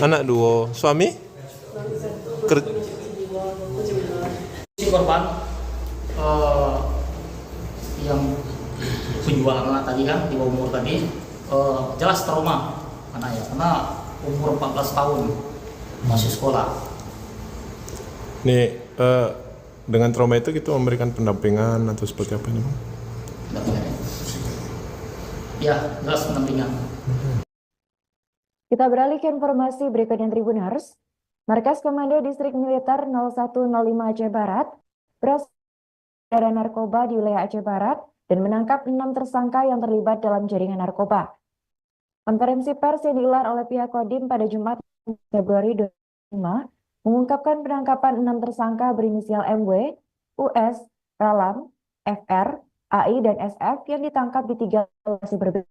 Speaker 14: Anak 2. Suami?
Speaker 16: Si korban yang penjual anak tadi kan, di bawah umur tadi, jelas trauma anaknya karena umur 14 tahun masih sekolah.
Speaker 14: Nih dengan trauma itu kita memberikan pendampingan atau seperti apa nih?
Speaker 16: Ya, jelas pendampingan.
Speaker 1: Kita beralih ke informasi berikutnya Tribuners. Markas Komando Distrik Militer 0105 Aceh Barat berhasil menyandra narkoba di wilayah Aceh Barat dan menangkap 6 tersangka yang terlibat dalam jaringan narkoba. Konferensi pers yang digelar oleh pihak Kodim pada Jumat Februari 2025 mengungkapkan penangkapan 6 tersangka berinisial MW, US, Ralam, FR, AI, dan SF yang ditangkap di 3 lokasi berbeda,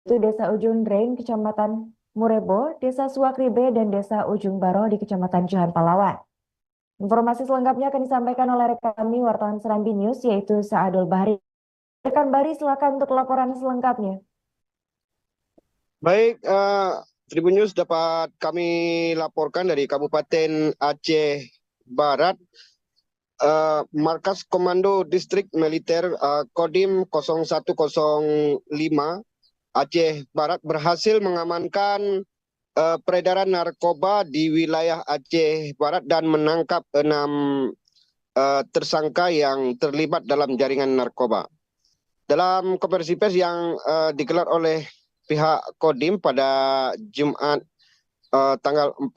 Speaker 1: yaitu Desa Ujung Dreng, Kecamatan Murebo, Desa Suakribe, dan Desa Ujung Baro di Kecamatan Johan Palawan. Informasi selengkapnya akan disampaikan oleh rekan kami wartawan Serambi News, yaitu Saadul Bahri. Rekan Bahri, silakan untuk laporan selengkapnya.
Speaker 17: Baik, Tribun News dapat kami laporkan dari Kabupaten Aceh Barat. Markas Komando Distrik Militer Kodim 0105 Aceh Barat berhasil mengamankan peredaran narkoba di wilayah Aceh Barat dan menangkap 6 tersangka yang terlibat dalam jaringan narkoba. Dalam konferensi pers yang digelar oleh pihak Kodim pada Jumat tanggal 14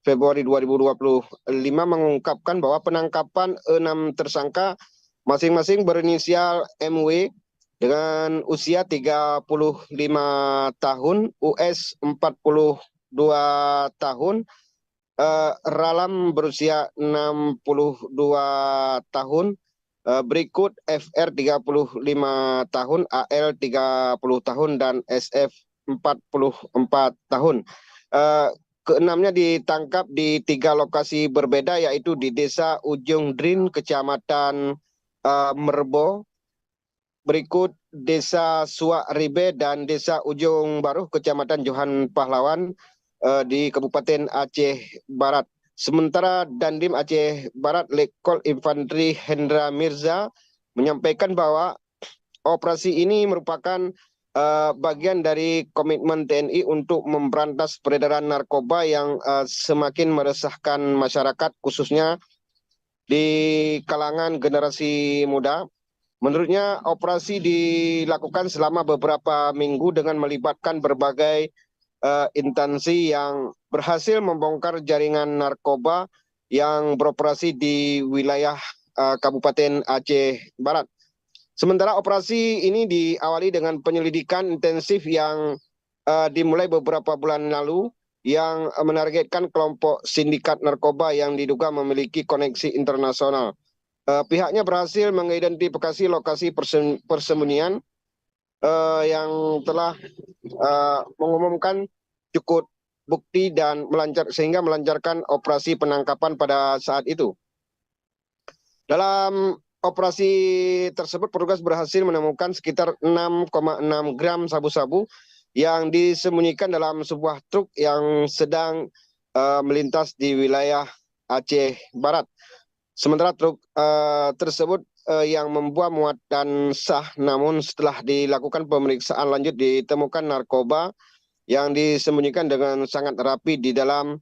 Speaker 17: Februari 2025 mengungkapkan bahwa penangkapan 6 tersangka masing-masing berinisial MW dengan usia 35 tahun, US 42 tahun, Ralam berusia 62 tahun, berikut FR 35 tahun, AL 30 tahun, dan SF 44 tahun. Keenamnya ditangkap di 3 lokasi berbeda, yaitu di Desa Ujung Drin, Kecamatan Merbo, berikut Desa Suakribe dan Desa Ujung Baruh, Kecamatan Johan Pahlawan di Kabupaten Aceh Barat. Sementara Dandim Aceh Barat Letkol Infanteri Hendra Mirza menyampaikan bahwa operasi ini merupakan bagian dari komitmen TNI untuk memberantas peredaran narkoba yang semakin meresahkan masyarakat, khususnya di kalangan generasi muda. Menurutnya, operasi dilakukan selama beberapa minggu dengan melibatkan berbagai instansi yang berhasil membongkar jaringan narkoba yang beroperasi di wilayah Kabupaten Aceh Barat. Sementara operasi ini diawali dengan penyelidikan intensif yang dimulai beberapa bulan lalu yang menargetkan kelompok sindikat narkoba yang diduga memiliki koneksi internasional. Pihaknya berhasil mengidentifikasi lokasi persembunyian yang telah mengumumkan cukup bukti dan sehingga melancarkan operasi penangkapan pada saat itu. Dalam operasi tersebut, petugas berhasil menemukan sekitar 6,6 gram sabu-sabu yang disembunyikan dalam sebuah truk yang sedang melintas di wilayah Aceh Barat. Sementara truk tersebut yang membuat muatan sah, namun setelah dilakukan pemeriksaan lanjut ditemukan narkoba yang disembunyikan dengan sangat rapi di dalam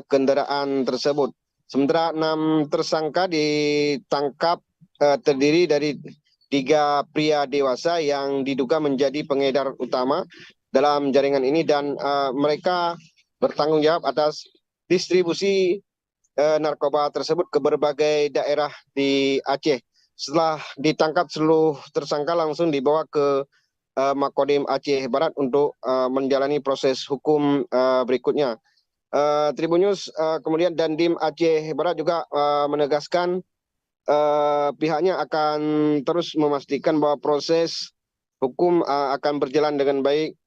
Speaker 17: kendaraan tersebut. Sementara 6 tersangka ditangkap terdiri dari 3 pria dewasa yang diduga menjadi pengedar utama dalam jaringan ini, dan mereka bertanggung jawab atas distribusi narkoba tersebut ke berbagai daerah di Aceh. Setelah ditangkap, seluruh tersangka langsung dibawa ke Makodim Aceh Barat untuk menjalani proses hukum berikutnya. Tribun News kemudian Dandim Aceh Barat juga menegaskan pihaknya akan terus memastikan bahwa proses hukum akan berjalan dengan baik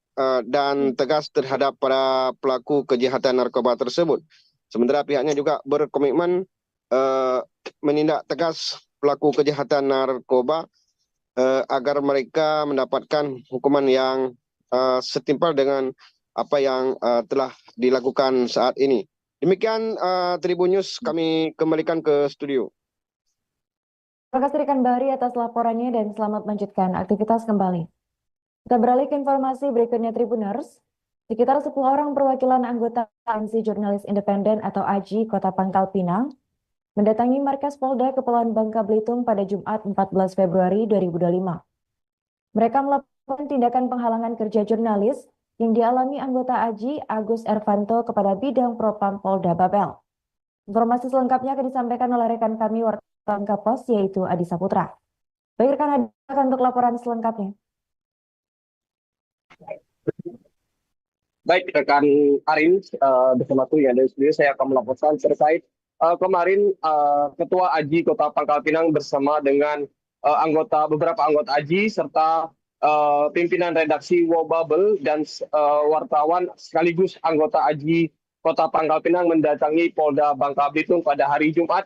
Speaker 17: dan tegas terhadap para pelaku kejahatan narkoba tersebut. Sementara pihaknya juga berkomitmen menindak tegas pelaku kejahatan narkoba agar mereka mendapatkan hukuman yang setimpal dengan apa yang telah dilakukan saat ini. Demikian Tribun News, kami kembalikan ke studio.
Speaker 1: Terima kasih rekan Bahri atas laporannya dan selamat melanjutkan aktivitas kembali. Kita beralih ke informasi berikutnya Tribuners. Sekitar 10 orang perwakilan anggota Aliansi Jurnalis Independen atau AJI Kota Pangkal Pinang mendatangi markas Polda Kepulauan Bangka Belitung pada Jumat 14 Februari 2025. Mereka melakukan tindakan penghalangan kerja jurnalis yang dialami anggota AJI Agus Ervanto kepada Bidang Propam Polda Babel. Informasi selengkapnya akan disampaikan oleh rekan kami wartawan Kapos, yaitu Adi Saputra. Baik rekan Adi, akan untuk laporan selengkapnya.
Speaker 18: Baik rekan Arin, bersama aku yang ada di studio, saya akan melaporkan terkait kemarin Ketua AJI Kota Pangkal Pinang bersama dengan beberapa anggota AJI serta pimpinan redaksi Wobabel dan wartawan sekaligus anggota AJI Kota Pangkal Pinang mendatangi Polda Bangka Belitung pada hari Jumat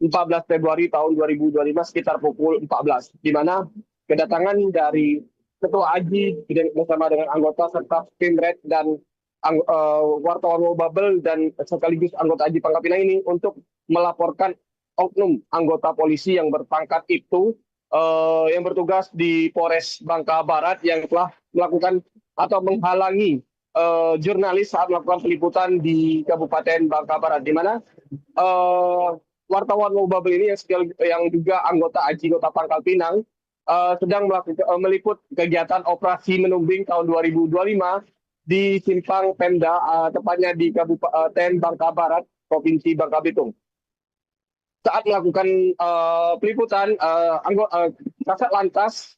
Speaker 18: 14 Februari tahun 2025 sekitar pukul 14, di mana kedatangan dari Ketua AJI bersama dengan anggota serta Pimret dan wartawan Wobabel dan sekaligus anggota AJI Pangkal Pinang ini untuk melaporkan oknum anggota polisi yang berpangkat itu yang bertugas di Polres Bangka Barat yang telah melakukan atau menghalangi jurnalis saat melakukan peliputan di Kabupaten Bangka Barat, di mana wartawan Wobabel ini yang juga anggota AJI Kota Pangkal Pinang sedang meliput kegiatan operasi menumbing tahun 2025 di Simpang Pemda, tepatnya di Kabupaten Bangka Barat, Provinsi Bangka Belitung. Saat melakukan peliputan, Kasat Lantas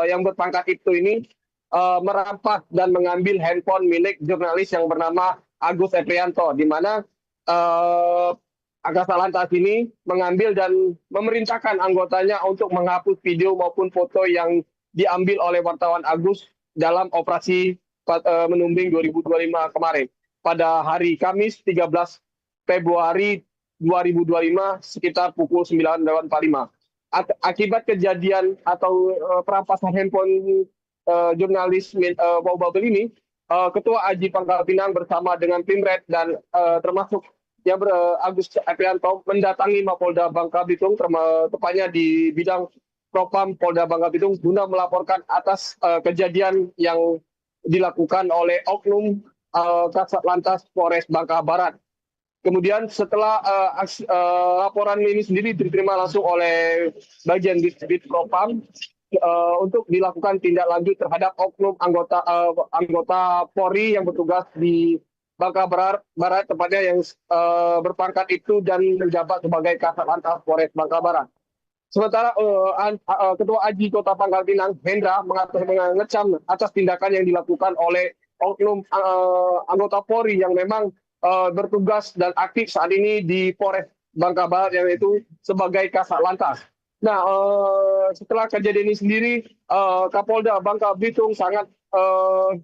Speaker 18: yang berpangkat itu ini merampas dan mengambil handphone milik jurnalis yang bernama Agus Eprianto, di mana Kasat Lantas ini mengambil dan memerintahkan anggotanya untuk menghapus video maupun foto yang diambil oleh wartawan Agus dalam operasi menumbing 2025 kemarin. Pada hari Kamis 13 Februari 2025 sekitar pukul 9.45. Akibat kejadian atau perampasan handphone jurnalis Wobabel ini, Ketua AJI Pangkal Pinang bersama dengan Pimret dan termasuk yang Agus Eprianto mendatangi Mapolda Bangka Belitung, tepatnya di bidang Propam Polda Bangka Belitung, guna melaporkan atas kejadian yang dilakukan oleh oknum Kasat Lantas Polres Bangka Barat. Kemudian setelah laporan ini sendiri diterima langsung oleh bagian Disbid Propam untuk dilakukan tindak lanjut terhadap oknum anggota Polri yang bertugas di Bangka Barat, tepatnya yang berpangkat itu dan menjabat sebagai Kasat Lantas Polres Bangka Barat. Sementara Ketua AJI Kota Pangkal Pinang, Hendra, mengecam atas tindakan yang dilakukan oleh oknum anggota Polri yang memang bertugas dan aktif saat ini di Polres Bangka Barat, yaitu sebagai Kasat Lantas. Nah, setelah kejadian ini sendiri, Kapolda Bangka Belitung sangat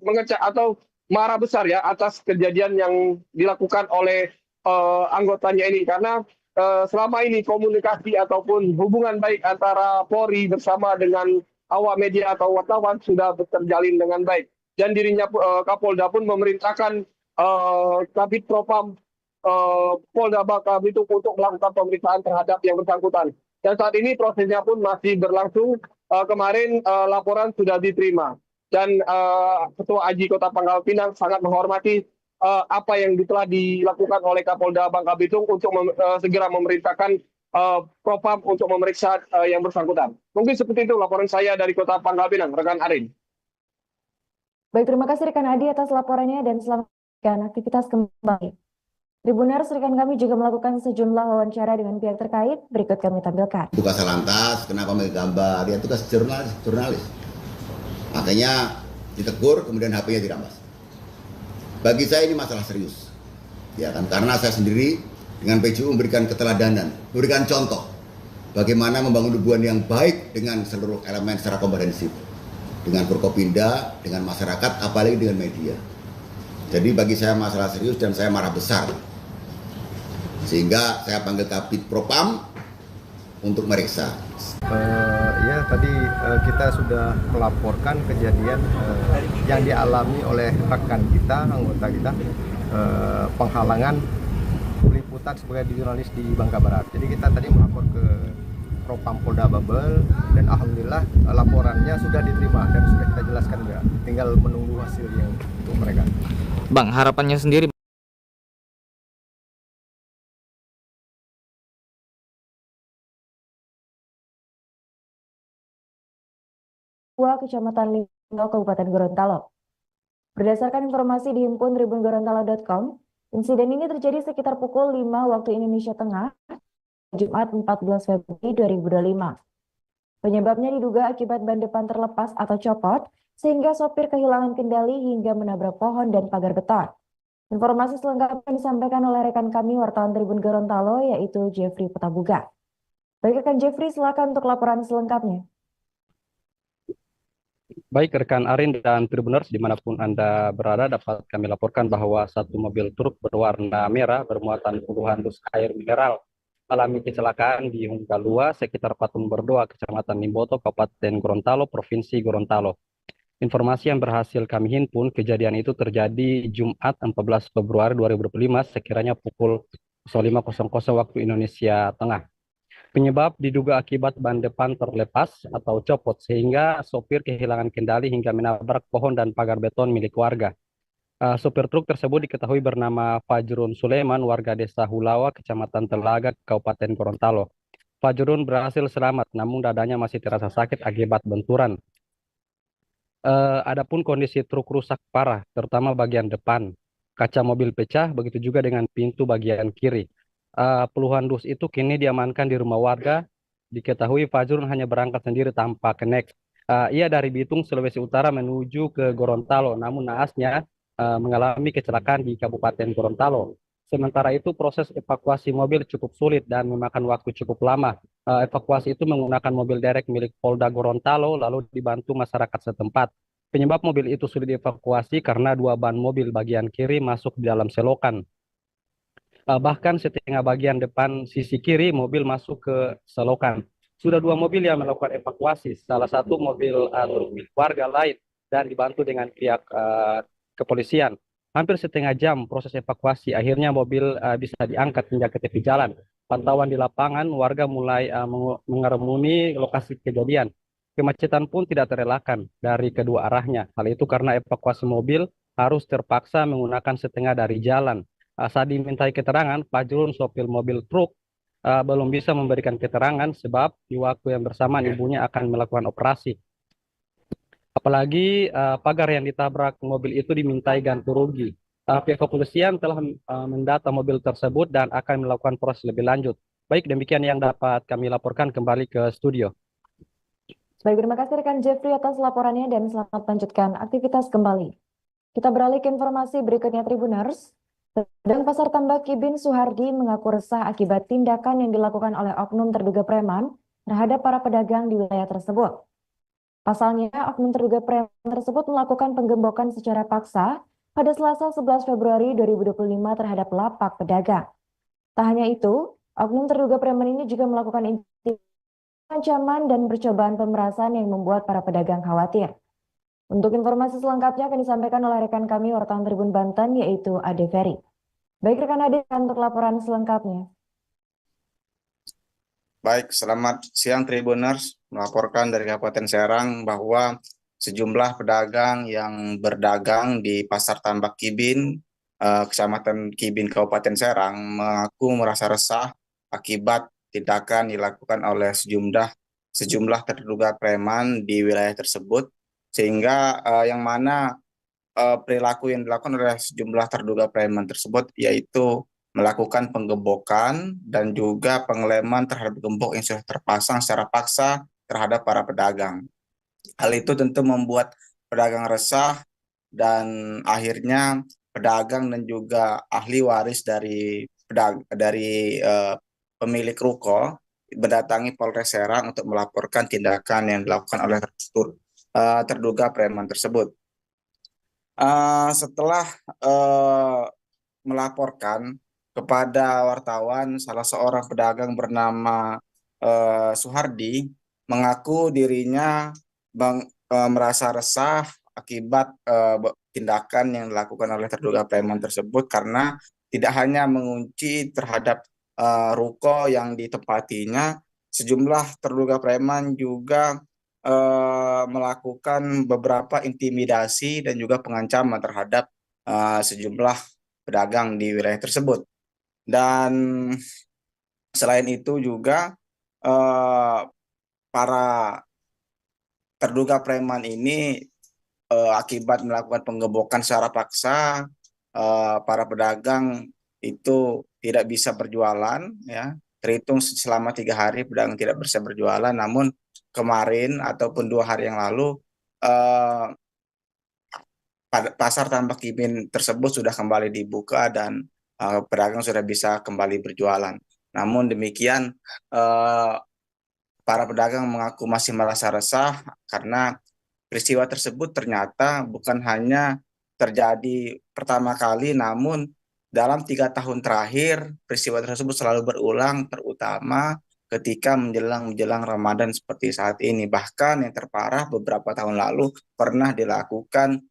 Speaker 18: mengecam atau marah besar ya atas kejadian yang dilakukan oleh anggotanya ini, karena selama ini komunikasi ataupun hubungan baik antara Polri bersama dengan awak media atau wartawan sudah terjalin dengan baik. Dan dirinya Kapolda pun memerintahkan Kabid Propam Polda Bangka Belitung untuk melakukan pemeriksaan terhadap yang bersangkutan. Dan saat ini prosesnya pun masih berlangsung. Kemarin laporan sudah diterima. Dan Ketua AJI Kota Pangkal Pinang sangat menghormati apa yang telah dilakukan oleh Kapolda Bangka Belitung untuk segera memerintahkan Propam untuk memeriksa yang bersangkutan. Mungkin seperti itu laporan saya dari Kota Pangkal Pinang, rekan Arin.
Speaker 1: Baik, terima kasih rekan Adi atas laporannya dan selamat melanjutkan aktivitas kembali. Tribuners, rekan kami juga melakukan sejumlah wawancara dengan pihak terkait. Berikut kami tampilkan.
Speaker 19: Bukan Lantas, kenapa menggambar? Dia tugas jurnalis. Makanya ditegur, kemudian HP-nya dirampas. Bagi saya ini masalah serius, ya kan? Karena saya sendiri dengan PJU memberikan keteladanan, memberikan contoh bagaimana membangun hubungan yang baik dengan seluruh elemen secara komprehensif, dengan Forkopimda, dengan masyarakat, apalagi dengan media. Jadi bagi saya masalah serius dan saya marah besar, sehingga saya panggil Kabid Propam untuk meriksa.
Speaker 8: Ya tadi kita sudah melaporkan kejadian yang dialami oleh rekan kita, anggota kita, penghalangan peliputan sebagai jurnalis di Bangka Barat. Jadi kita tadi melapor ke Propam Polda Babel dan alhamdulillah laporannya sudah diterima dan sudah kita jelaskan juga. Tinggal menunggu hasil yang untuk mereka.
Speaker 20: Bang, harapannya sendiri
Speaker 1: Kecamatan Linggo, Kabupaten Gorontalo. Berdasarkan informasi dihimpun tribungorontalo.com, insiden ini terjadi sekitar pukul 5 waktu Indonesia Tengah, Jumat 14 Februari 2025. Penyebabnya diduga akibat ban depan terlepas atau copot, sehingga sopir kehilangan kendali hingga menabrak pohon dan pagar beton. Informasi selengkapnya disampaikan oleh rekan kami wartawan Tribun Gorontalo yaitu Jeffrey Petabuga. Baik rekan Jeffrey, silakan untuk laporan selengkapnya.
Speaker 21: Baik rekan Arin dan Tribuners dimanapun Anda berada, dapat kami laporkan bahwa satu mobil truk berwarna merah bermuatan puluhan dus air mineral alami kecelakaan di Hunggalua sekitar Patung Berdoa, Kecamatan Nimboto, Kabupaten Gorontalo, Provinsi Gorontalo. Informasi yang berhasil kami himpun, kejadian itu terjadi Jumat 14 Februari 2025 sekiranya pukul 05.00 waktu Indonesia Tengah. Penyebab diduga akibat ban depan terlepas atau copot sehingga sopir kehilangan kendali hingga menabrak pohon dan pagar beton milik warga. Sopir truk tersebut diketahui bernama Fajrun Sulaiman, warga desa Hulawa, Kecamatan Telaga, Kabupaten Gorontalo. Fajrun berhasil selamat, namun dadanya masih terasa sakit akibat benturan. Adapun kondisi truk rusak parah, terutama bagian depan. Kaca mobil pecah, begitu juga dengan pintu bagian kiri. Puluhan dus itu kini diamankan di rumah warga. Diketahui Fajrun hanya berangkat sendiri tanpa kenek. Ia dari Bitung, Sulawesi Utara menuju ke Gorontalo, namun naasnya mengalami kecelakaan di Kabupaten Gorontalo. Sementara itu proses evakuasi mobil cukup sulit dan memakan waktu cukup lama. Evakuasi itu menggunakan mobil derek milik Polda Gorontalo lalu dibantu masyarakat setempat. Penyebab mobil itu sulit dievakuasi karena dua ban mobil bagian kiri masuk di dalam selokan. Bahkan setengah bagian depan sisi kiri mobil masuk ke selokan. Sudah dua mobil yang melakukan evakuasi, salah satu mobil milik warga lain dan dibantu dengan pihak kepolisian. Hampir setengah jam proses evakuasi, akhirnya mobil bisa diangkat hingga ke tepi jalan. Pantauan di lapangan, warga mulai mengerumuni lokasi kejadian. Kemacetan pun tidak terelakkan dari kedua arahnya. Hal itu karena evakuasi mobil harus terpaksa menggunakan setengah dari jalan. Saat dimintai keterangan, Fajrun, sopir mobil truk, belum bisa memberikan keterangan sebab di waktu yang bersamaan ibunya akan melakukan operasi. Apalagi pagar yang ditabrak mobil itu dimintai ganti rugi. Pihak kepolisian telah mendata mobil tersebut dan akan melakukan proses lebih lanjut. Baik, demikian yang dapat kami laporkan, kembali ke studio.
Speaker 1: Baik, terima kasih rekan Jeffrey atas laporannya dan selamat lanjutkan aktivitas kembali. Kita beralih ke informasi berikutnya Tribuners. Pedagang Pasar Tambak Kibin Suhardi mengaku resah akibat tindakan yang dilakukan oleh oknum terduga preman terhadap para pedagang di wilayah tersebut. Pasalnya, oknum terduga preman tersebut melakukan penggembokan secara paksa pada Selasa 11 Februari 2025 terhadap lapak pedagang. Tak hanya itu, oknum terduga preman ini juga melakukan ancaman dan percobaan pemerasan yang membuat para pedagang khawatir. Untuk informasi selengkapnya akan disampaikan oleh rekan kami wartawan Tribun Banten yaitu Ade Ferry. Baik rekan Ade, untuk laporan selengkapnya.
Speaker 22: Baik, selamat siang Tribuners. Melaporkan dari Kabupaten Serang bahwa sejumlah pedagang yang berdagang di Pasar Tambak Kibin, Kecamatan Kibin, Kabupaten Serang, mengaku merasa resah akibat tindakan dilakukan oleh sejumlah terduga preman di wilayah tersebut, sehingga yang mana perilaku yang dilakukan oleh sejumlah terduga preman tersebut yaitu melakukan penggembokan dan juga pengeleman terhadap gembok yang sudah terpasang secara paksa terhadap para pedagang. Hal itu tentu membuat pedagang resah dan akhirnya pedagang dan juga ahli waris dari pemilik ruko mendatangi Polres Serang untuk melaporkan tindakan yang dilakukan oleh terduga preman tersebut. Setelah melaporkan kepada wartawan, salah seorang pedagang bernama Suhardi mengaku dirinya merasa resah akibat tindakan yang dilakukan oleh terduga preman tersebut karena tidak hanya mengunci terhadap ruko yang ditempatinya, sejumlah terduga preman juga melakukan beberapa intimidasi dan juga pengancaman terhadap sejumlah pedagang di wilayah tersebut. Dan selain itu juga para terduga preman ini akibat melakukan penggembokan secara paksa, para pedagang itu tidak bisa berjualan, ya, terhitung selama 3 hari pedagang tidak bisa berjualan. Namun kemarin ataupun 2 hari yang lalu pasar Tambak Kibin tersebut sudah kembali dibuka dan pedagang sudah bisa kembali berjualan. Namun demikian, para pedagang mengaku masih merasa resah karena peristiwa tersebut ternyata bukan hanya terjadi pertama kali, namun dalam 3 tahun terakhir peristiwa tersebut selalu berulang, terutama ketika menjelang Ramadan seperti saat ini. Bahkan yang terparah beberapa tahun lalu pernah dilakukan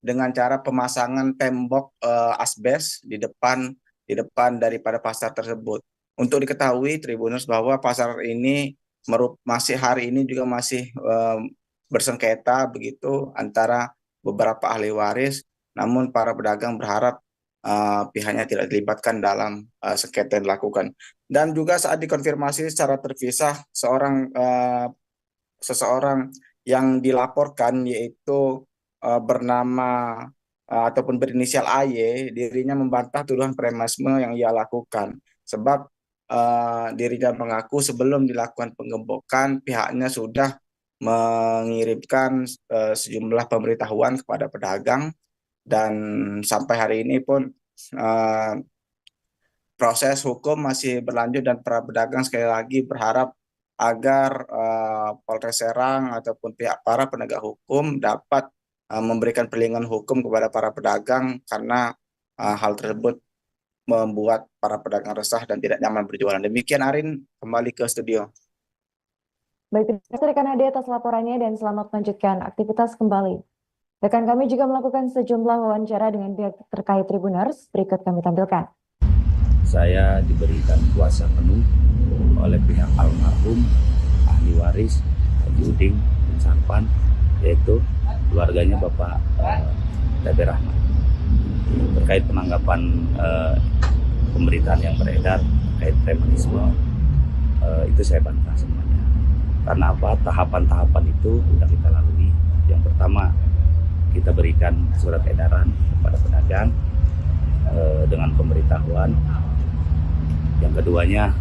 Speaker 22: dengan cara pemasangan tembok asbes di depan daripada pasar tersebut. Untuk diketahui Tribuners bahwa pasar ini masih hari ini juga masih bersengketa begitu antara beberapa ahli waris, namun para pedagang berharap pihaknya tidak dilibatkan dalam sengketa yang dilakukan. Dan juga saat dikonfirmasi secara terpisah seseorang yang dilaporkan yaitu bernama ataupun berinisial AY, dirinya membantah tuduhan premanisme yang ia lakukan. Sebab dirinya mengaku sebelum dilakukan penggembokan, pihaknya sudah mengirimkan sejumlah pemberitahuan kepada pedagang, dan sampai hari ini pun proses hukum masih berlanjut dan para pedagang sekali lagi berharap agar Polres Serang ataupun para penegak hukum dapat memberikan perlindungan hukum kepada para pedagang karena hal tersebut membuat para pedagang resah dan tidak nyaman berjualan. Demikian Arin, kembali ke studio.
Speaker 1: Baik, terima kasih rekan Ade atas laporannya dan selamat melanjutkan aktivitas kembali. Rekan kami juga melakukan sejumlah wawancara dengan pihak terkait Tribuners, berikut kami tampilkan.
Speaker 3: Saya diberikan kuasa penuh oleh pihak almarhum ahli waris Haji Uding bin Sarpan, yaitu keluarganya Bapak Dabe Rahmat, terkait penanggapan pemberitaan yang beredar terkait premanisme. Itu saya bantah semuanya. Karena apa? Tahapan-tahapan itu sudah kita lalui. Yang pertama, kita berikan surat edaran kepada pedagang dengan pemberitahuan. Yang keduanya,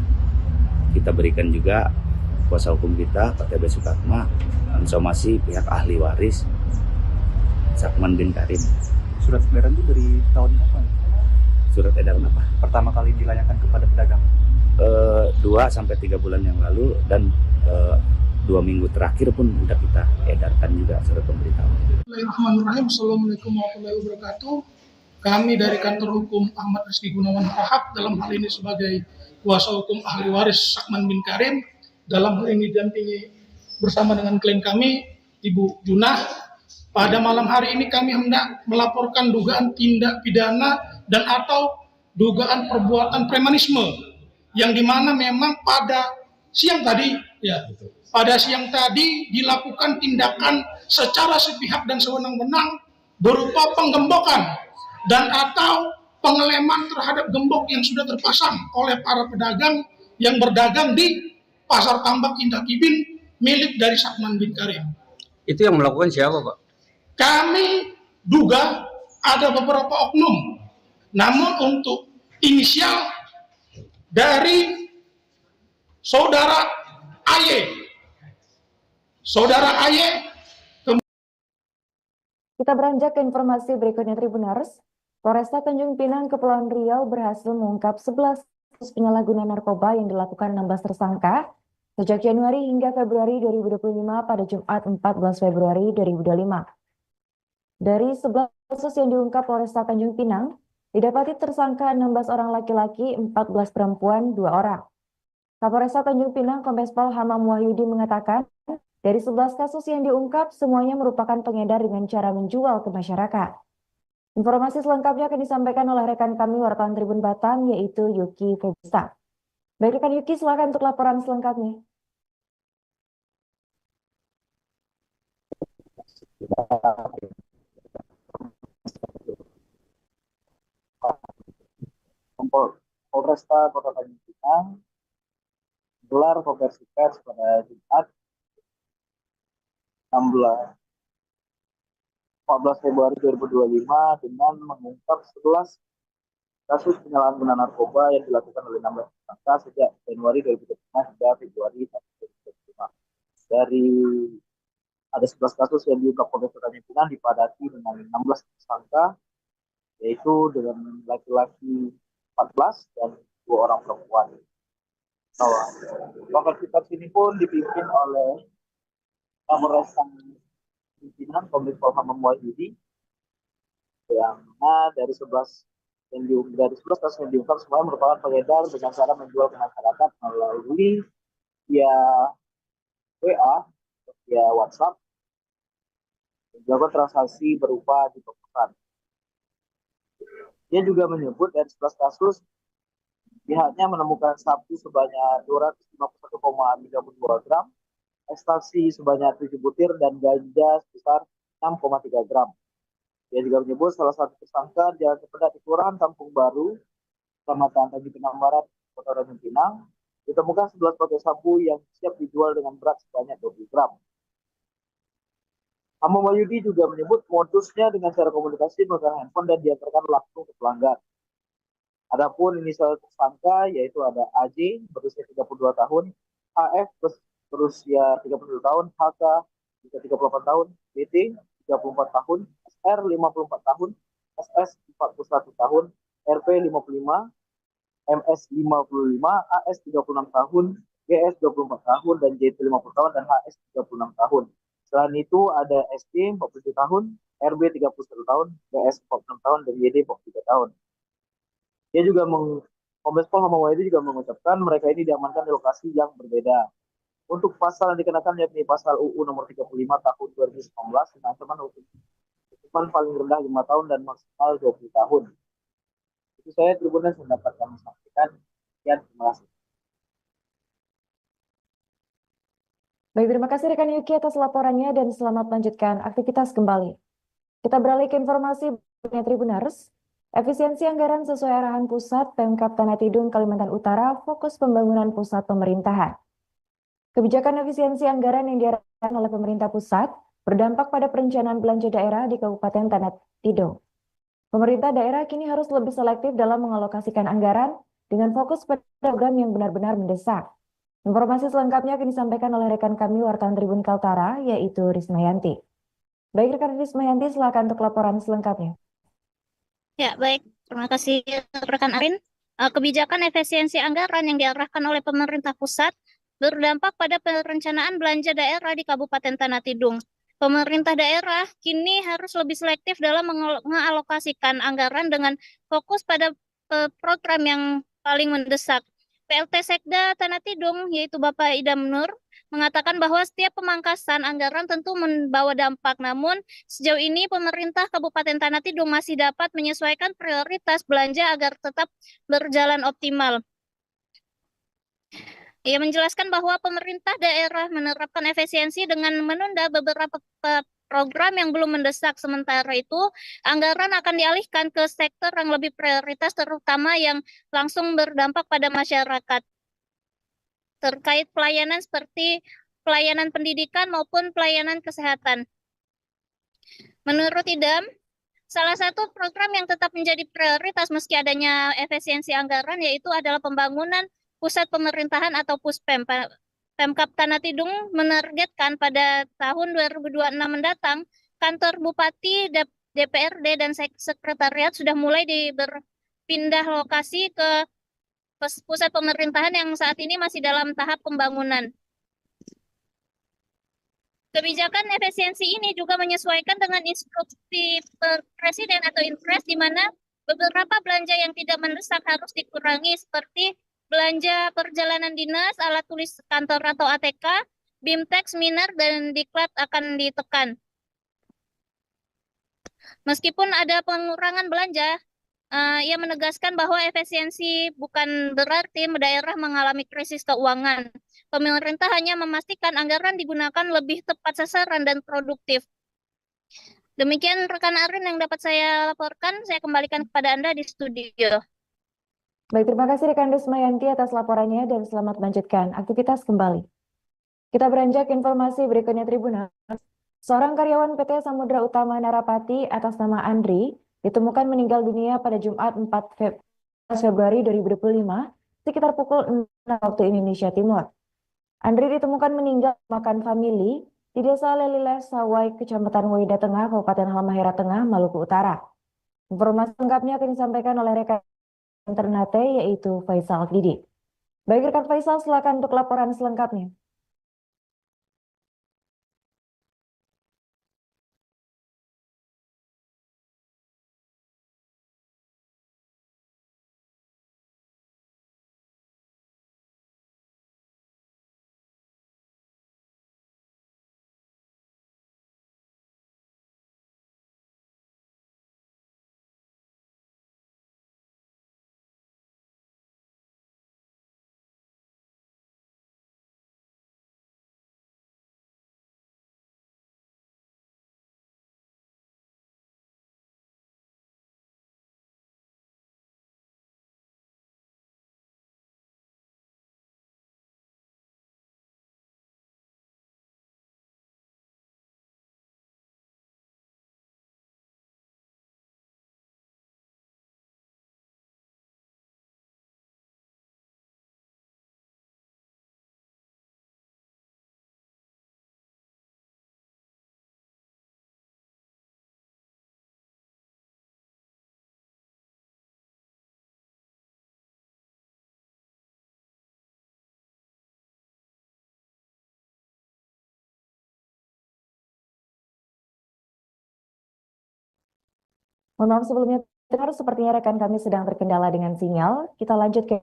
Speaker 3: kita berikan juga kuasa hukum kita, Pak TB Sukatma, informasi pihak ahli waris Sakman bin Karim.
Speaker 4: Surat edaran itu dari tahun kapan?
Speaker 3: Surat edaran apa?
Speaker 4: Pertama kali dilayangkan kepada pedagang?
Speaker 3: 2-3 bulan yang lalu, dan 2 minggu terakhir pun sudah kita edarkan juga surat pemberitahuan.
Speaker 15: Bismillahirrahmanirrahim. Assalamualaikum warahmatullahi wabarakatuh. Kami dari kantor hukum Ahmad Rizky Gunawan Rahab, dalam hal ini sebagai kuasa hukum ahli waris Sakman bin Karim, dalam hal ini didampingi bersama dengan klien kami, Ibu Junah. Pada malam hari ini kami hendak melaporkan dugaan tindak pidana dan atau dugaan perbuatan premanisme, yang dimana memang pada siang tadi dilakukan tindakan secara sepihak dan sewenang-wenang berupa penggembokan dan atau pengeleman terhadap gembok yang sudah terpasang oleh para pedagang yang berdagang di Pasar Tambak Indah Kibin milik dari Sakman bin Karim.
Speaker 4: Itu yang melakukan siapa, Pak?
Speaker 15: Kami duga ada beberapa oknum, namun untuk inisial dari saudara AY.
Speaker 1: Kita beranjak ke informasi berikutnya Tribuners. Polresta Tanjung Pinang, Kepulauan Riau berhasil mengungkap 11 kasus penyalahgunaan narkoba yang dilakukan 16 tersangka sejak Januari hingga Februari 2025 pada Jumat 14 Februari 2025. Dari 11 kasus yang diungkap Polresta Tanjung Pinang, didapati tersangka 16 orang laki-laki, 14 perempuan, 2 orang. Kapolresta Tanjung Pinang Kombes Pol Hamam Wahyudi mengatakan, dari 11 kasus yang diungkap, semuanya merupakan pengedar dengan cara menjual ke masyarakat. Informasi selengkapnya akan disampaikan oleh rekan kami wartawan Tribun Batam, yaitu Yuki Febusta. Baik rekan Yuki, silakan untuk laporan selengkapnya.
Speaker 4: Polresta Kota Tanjung Pinang gelar konversi pers pada Jumat 14 Februari 2025 dengan mengungkap 11 kasus penyalahgunaan narkoba yang dilakukan oleh 16 tersangka sejak Januari 2025 hingga Februari 2025. Dari ada 11 kasus yang diungkap Polres Kota Pimpinan dipadati dengan 16 tersangka, yaitu dengan laki-laki 14 dan 2 orang perempuan. Konferensi pers ini pun dipimpin oleh Kapolres Pimpinan Kombes Pol Hamam Wahyudi, yang mana dari 11 kasus yang diungkap semuanya merupakan pengedar dengan cara menjual ke masyarakat melalui via WA, via WhatsApp, dan juga transaksi berupa di pesan. Dia juga menyebut dari 11 kasus pihaknya menemukan sabu sebanyak 251,32 gram, ekstasi sebanyak 7 butir, dan ganja sebesar 6,3 gram. Dia juga menyebut salah satu tersangka Jalan Cipedak di Kelurahan Kampung Baru, Kecamatan Tanjung Pinang Barat, Kota Tanjung Pinang, ditemukan 11 paket sabu yang siap dijual dengan berat sebanyak 20 gram. Hamam Wahyudi juga menyebut modusnya dengan cara komunikasi menggunakan handphone dan diantarkan langsung ke pelanggan. Adapun inisial tersangka yaitu ada AJ berusia 32 tahun, AF berusia 30 tahun, HK juga 38 tahun, BT 34 tahun, SR 54 tahun, SS 41 tahun, RP 55, MS 55, AS 36 tahun, GS 24 tahun, dan JT 50 tahun, dan HS 36 tahun. Selain itu ada ST 47 tahun, RB 31 tahun, GS 46 tahun, dan YD 43 tahun. Dia juga Kombes Pol Hamam Wahyudi juga mengucapkan mereka ini diamankan di lokasi yang berbeda. Untuk pasal yang dikenakan yakni pasal UU nomor 35 tahun 2019 dengan ancaman hukuman paling rendah 5 tahun dan maksimal 20 tahun. Itu saya Tribuners yang dapat kami sampaikan. Sekian, terima kasih.
Speaker 1: Baik, terima kasih rekan Yuki atas laporannya dan selamat melanjutkan aktivitas kembali. Kita beralih ke informasi berikutnya Tribuners. Efisiensi anggaran sesuai arahan pusat Pemkab Tanah Tidung Kalimantan Utara fokus pembangunan pusat pemerintahan. Kebijakan efisiensi anggaran yang diarahkan oleh pemerintah pusat berdampak pada perencanaan belanja daerah di Kabupaten Tanah Tidung. Pemerintah daerah kini harus lebih selektif dalam mengalokasikan anggaran dengan fokus pada program yang benar-benar mendesak. Informasi selengkapnya akan disampaikan oleh rekan kami wartawan Tribun Kaltara, yaitu Rismayanti. Baik rekan Rismayanti, silakan untuk laporan selengkapnya.
Speaker 5: Ya, baik. Terima kasih rekan Arin. Kebijakan efisiensi anggaran yang diarahkan oleh pemerintah pusat berdampak pada perencanaan belanja daerah di Kabupaten Tanah Tidung. Pemerintah daerah kini harus lebih selektif dalam mengalokasikan anggaran dengan fokus pada program yang paling mendesak. PLT Sekda Tanah Tidung, yaitu Bapak Idam Nur, mengatakan bahwa setiap pemangkasan anggaran tentu membawa dampak. Namun, sejauh ini pemerintah Kabupaten Tanah Tidung masih dapat menyesuaikan prioritas belanja agar tetap berjalan optimal. Ia menjelaskan bahwa pemerintah daerah menerapkan efisiensi dengan menunda beberapa program yang belum mendesak. Sementara itu, anggaran akan dialihkan ke sektor yang lebih prioritas, terutama yang langsung berdampak pada masyarakat. Terkait pelayanan seperti pelayanan pendidikan maupun pelayanan kesehatan. Menurut Idam, salah satu program yang tetap menjadi prioritas meski adanya efisiensi anggaran yaitu adalah pembangunan pusat pemerintahan atau Puspem. Pemkab Tanah Tidung menargetkan pada tahun 2026 mendatang, kantor Bupati, DPRD, dan Sekretariat sudah mulai berpindah lokasi ke pusat pemerintahan yang saat ini masih dalam tahap pembangunan. Kebijakan efisiensi ini juga menyesuaikan dengan instruksi Presiden atau Inpres, di mana beberapa belanja yang tidak mendesak harus dikurangi seperti belanja perjalanan dinas, alat tulis kantor atau ATK, BIMTEX, Miner, dan Diklat akan ditekan. Meskipun ada pengurangan belanja, ia menegaskan bahwa efisiensi bukan berarti daerah mengalami krisis keuangan. Pemerintah hanya memastikan anggaran digunakan lebih tepat sasaran dan produktif. Demikian rekan Arin yang dapat saya laporkan. Saya kembalikan kepada Anda di studio.
Speaker 1: Baik, terima kasih rekan Rismayanti atas laporannya dan selamat melanjutkan aktivitas kembali. Kita beranjak informasi berikutnya Tribuners. Seorang karyawan PT Samudra Utama Narapati atas nama Andri ditemukan meninggal dunia pada Jumat 4 Februari 2025 sekitar pukul 6 waktu Indonesia Timur. Andri ditemukan meninggal makan famili di Desa Leliles Sawai, Kecamatan Wida Tengah, Kabupaten Halmahera Tengah, Maluku Utara. Informasi lengkapnya akan disampaikan oleh rekan Ternate, yaitu Faisal Didi. Baik rekan Faisal, silakan untuk laporan selengkapnya. Mohon maaf sebelumnya, sepertinya rekan kami sedang terkendala dengan sinyal. Kita lanjut ke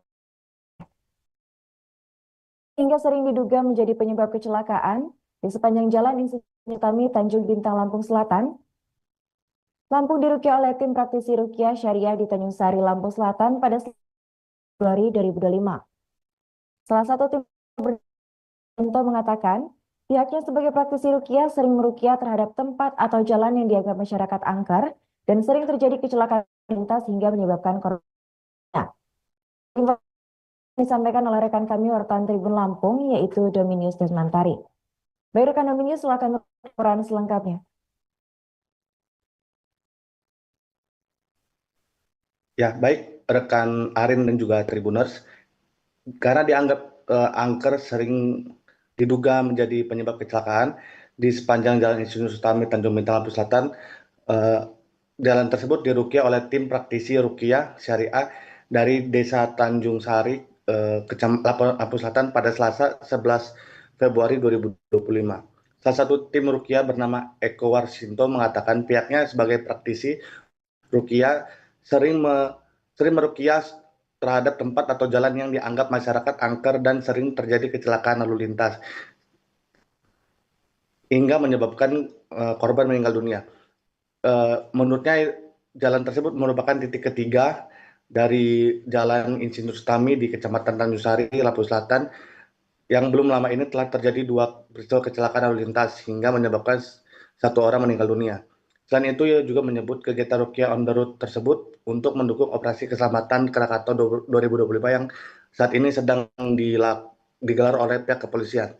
Speaker 1: hingga sering diduga menjadi penyebab kecelakaan di sepanjang jalan Insinyur Utami Tanjung Bintang, Lampung Selatan. Lampung diruqyah oleh tim praktisi ruqyah syariah di Tanjung Sari, Lampung Selatan pada Februari 2025. Salah satu tim mengatakan pihaknya sebagai praktisi ruqyah sering meruqyah terhadap tempat atau jalan yang dianggap masyarakat angker dan sering terjadi kecelakaan lintas hingga menyebabkan korban. Disampaikan oleh rekan kami wartawan Tribun Lampung, yaitu Dominius Desmantari. Baik rekan Dominius, silakan laporan selengkapnya.
Speaker 6: Ya, baik rekan Arin dan juga Tribuners, karena dianggap angker sering diduga menjadi penyebab kecelakaan di sepanjang jalan Insinyur Utami Tanjung Bintang, Lampung Selatan. Jalan tersebut diruqyah oleh tim praktisi ruqyah syariah dari Desa Tanjung Sari, Kecamatan Lampung Selatan pada Selasa 11 Februari 2025. Salah satu tim ruqyah bernama Eko Warsinto mengatakan pihaknya sebagai praktisi ruqyah sering meruqyah terhadap tempat atau jalan yang dianggap masyarakat angker dan sering terjadi kecelakaan lalu lintas hingga menyebabkan korban meninggal dunia. Menurutnya jalan tersebut merupakan titik ketiga dari jalan Insinyur Utami di Kecamatan Tanjung Sari, Lampung Selatan yang belum lama ini telah terjadi 2 peristiwa kecelakaan lalu lintas hingga menyebabkan 1 orang meninggal dunia. Selain itu, ia juga menyebut kegiatan ruqyah on the road tersebut untuk mendukung operasi keselamatan Krakatau 2025 yang saat ini sedang digelar oleh pihak kepolisian.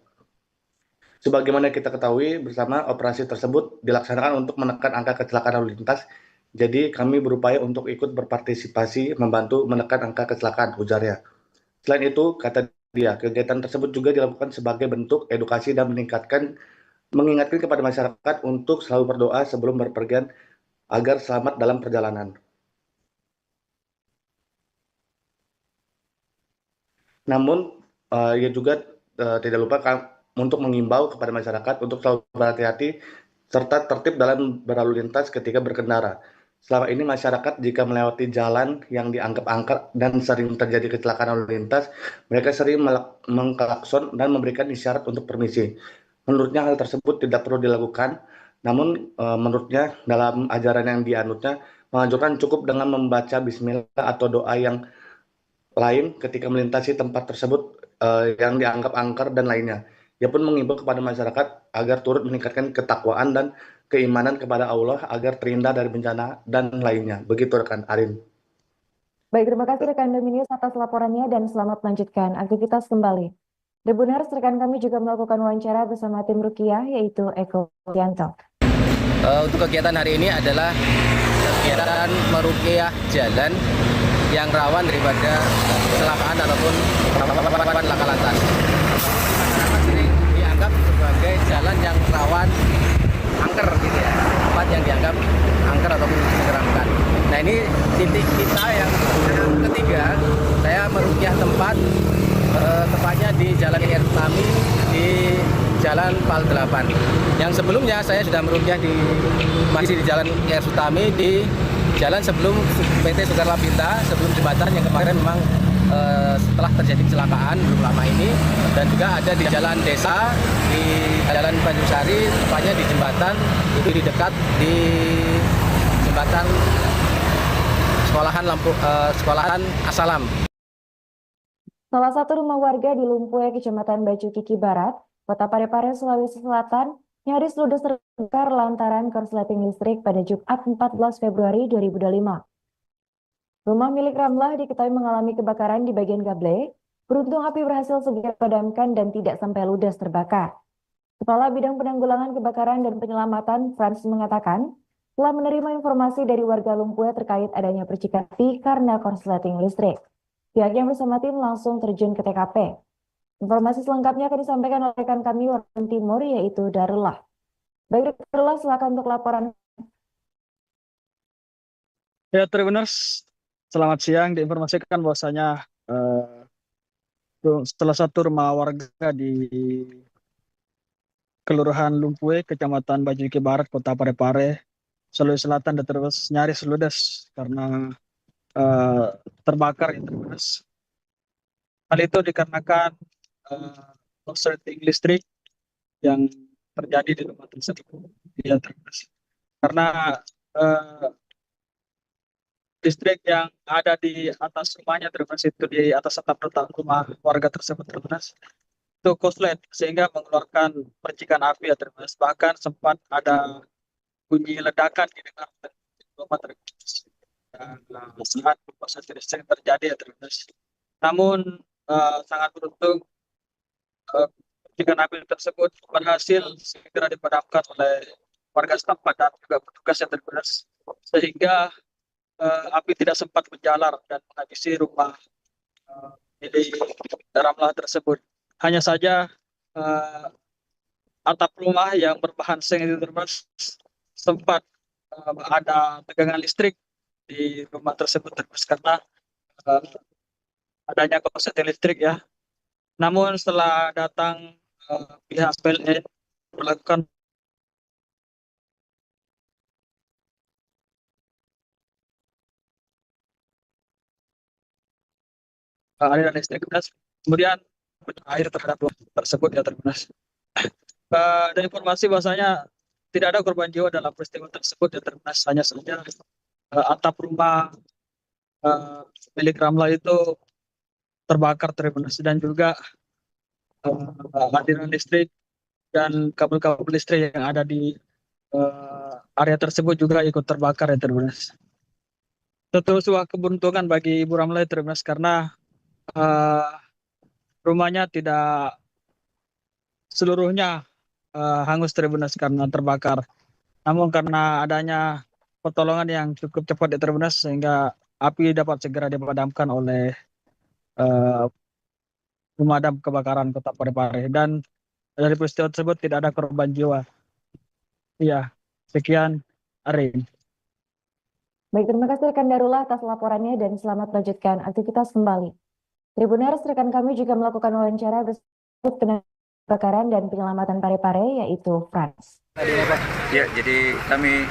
Speaker 6: Sebagaimana kita ketahui bersama, operasi tersebut dilaksanakan untuk menekan angka kecelakaan lalu lintas. Jadi kami berupaya untuk ikut berpartisipasi membantu menekan angka kecelakaan, ujarnya. Selain itu, kata dia, kegiatan tersebut juga dilakukan sebagai bentuk edukasi dan mengingatkan kepada masyarakat untuk selalu berdoa sebelum berpergian agar selamat dalam perjalanan. Namun, ia juga tidak lupa untuk mengimbau kepada masyarakat untuk selalu berhati-hati serta tertib dalam berlalu lintas ketika berkendara. Selama ini masyarakat jika melewati jalan yang dianggap angker dan sering terjadi kecelakaan lalu lintas, mereka sering mengklakson dan memberikan isyarat untuk permisi. Menurutnya hal tersebut tidak perlu dilakukan, namun menurutnya dalam ajaran yang dianutnya menganjurkan cukup dengan membaca bismillah atau doa yang lain ketika melintasi tempat tersebut yang dianggap angker dan lainnya. Ia pun mengimbau kepada masyarakat agar turut meningkatkan ketakwaan dan keimanan kepada Allah agar terhindar dari bencana dan lainnya. Begitu rekan Arin.
Speaker 1: Baik, terima kasih rekan Dominius atas laporannya dan selamat melanjutkan aktivitas kembali. Tribuners, rekan kami juga melakukan wawancara bersama tim ruqyah, yaitu Eko Yanto.
Speaker 7: Untuk kegiatan hari ini adalah kegiatan meruqyah jalan yang rawan daripada kecelakaan ataupun laka lantas. Masyarakat sering dianggap sebagai jalan yang rawan tempat, tepatnya di Jalan IR Utami di Jalan Pal 8. Yang sebelumnya saya sudah meruqyah masih di Jalan IR Utami di jalan sebelum PT Sukarlapita, sebelum jembatan yang kemarin memang setelah terjadi kecelakaan belum lama ini, dan juga ada di Jalan Desa di Jalan Tanjungsari, tepatnya di jembatan itu di dekat di jembatan sekolahan Asalam.
Speaker 1: Salah satu rumah warga di Lumpue, Kecamatan Baju Kiki Barat, Kota Parepare, Sulawesi Selatan, nyaris ludes terbakar lantaran korsleting listrik pada Jumat 14 Februari 2025. Rumah milik Ramlah diketahui mengalami kebakaran di bagian gable. Beruntung api berhasil segera dipadamkan dan tidak sampai ludes terbakar. Kepala Bidang Penanggulangan Kebakaran dan Penyelamatan Frans mengatakan, telah menerima informasi dari warga Lumpue terkait adanya percikan api karena korsleting listrik. Pihaknya bersama tim langsung terjun ke TKP. Informasi selengkapnya akan disampaikan oleh rekan kami Warga Timur, yaitu Darullah. Baik, Darullah, silakan untuk laporan.
Speaker 2: Ya, Tribuners, selamat siang. Diinformasikan bahwasanya salah satu rumah warga di Kelurahan Lumpue, Kecamatan Baju Kiki Barat, Kota Parepare, Sulawesi Selatan, dan terus nyaris ludes karena terbakar, ya, Tribuners. Hal itu dikarenakan korsleting listrik yang terjadi di rumah tersebut, ya, Tribuners. Karena listrik yang ada di atas rumahnya, Tribuners, itu di atas atap rumah warga tersebut, Tribuners, itu korslet sehingga mengeluarkan percikan api, ya, Tribuners. Bahkan sempat ada bunyi ledakan didengar di rumah, Tribuners. Saat korsleting listrik terjadi, ya, Tribuners. Namun sangat beruntung percikan api tersebut berhasil segera dipadamkan oleh warga setempat dan juga petugas, ya, Tribuners, sehingga api tidak sempat menjalar dan menghabisi rumah milik Ramlah tersebut. Hanya saja atap rumah yang berbahan seng itu, Tribuners, sempat ada tegangan listrik di rumah tersebut, Tribuners, karena adanya korsleting listrik, ya. Namun setelah datang pihak PLN melakukan aliran listrik, kemudian air terhadap rumah tersebut, ya, Tribuners. Dan informasi bahwasanya tidak ada korban jiwa dalam peristiwa tersebut, ya, Tribuners. Hanya saja atap rumah milik Ramlah itu terbakar, Tribuners, dan juga aliran listrik dan kabel-kabel listrik yang ada di area tersebut juga ikut terbakar, ya, Tribuners. Tentu sebuah keberuntungan bagi Ibu Ramlah, Tribuners, karena rumahnya tidak seluruhnya hangus, Tribuners, karena terbakar. Namun karena adanya pertolongan yang cukup cepat, ya, Tribuners, sehingga api dapat segera dipadamkan oleh pemadam kebakaran Kota Parepare, dan dari peristiwa tersebut tidak ada korban jiwa. Iya, sekian, Arin.
Speaker 1: Baik, terima kasih rekan Darullah atas laporannya dan selamat melanjutkan aktivitas kembali. Tribuners, rekan kami juga melakukan wawancara bersama kebakaran dan penyelamatan Parepare, yaitu Frans.
Speaker 9: Ya, jadi kami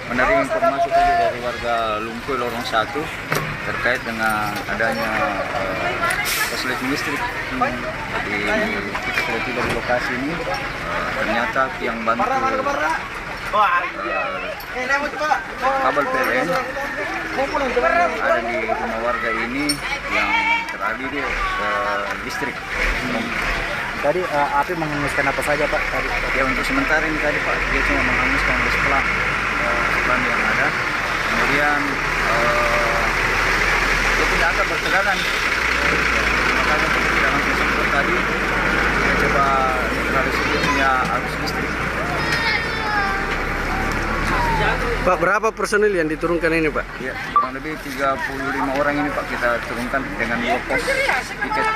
Speaker 9: menerima informasi tadi dari warga Lumpue Lorong 1 terkait dengan adanya korsleting listrik. Jadi kita sudah tiba di lokasi ini, ternyata yang bantu kabel PLN yang ada di rumah warga ini yang teralih di listrik.
Speaker 23: Tadi api menghanguskan apa saja, Pak? Tadi
Speaker 9: ya, untuk sementara ini tadi, Pak, dia cuma menghanguskan setelah yang ada. Kemudian dia tidak akan bertegangan, makanya kita tidak langsung semprot tadi. Kita coba netralisir punya arus listrik.
Speaker 23: Pak, berapa personil yang diturunkan ini, Pak?
Speaker 9: Ya, kurang lebih 35 orang ini, Pak, kita turunkan dengan 2 pos piket.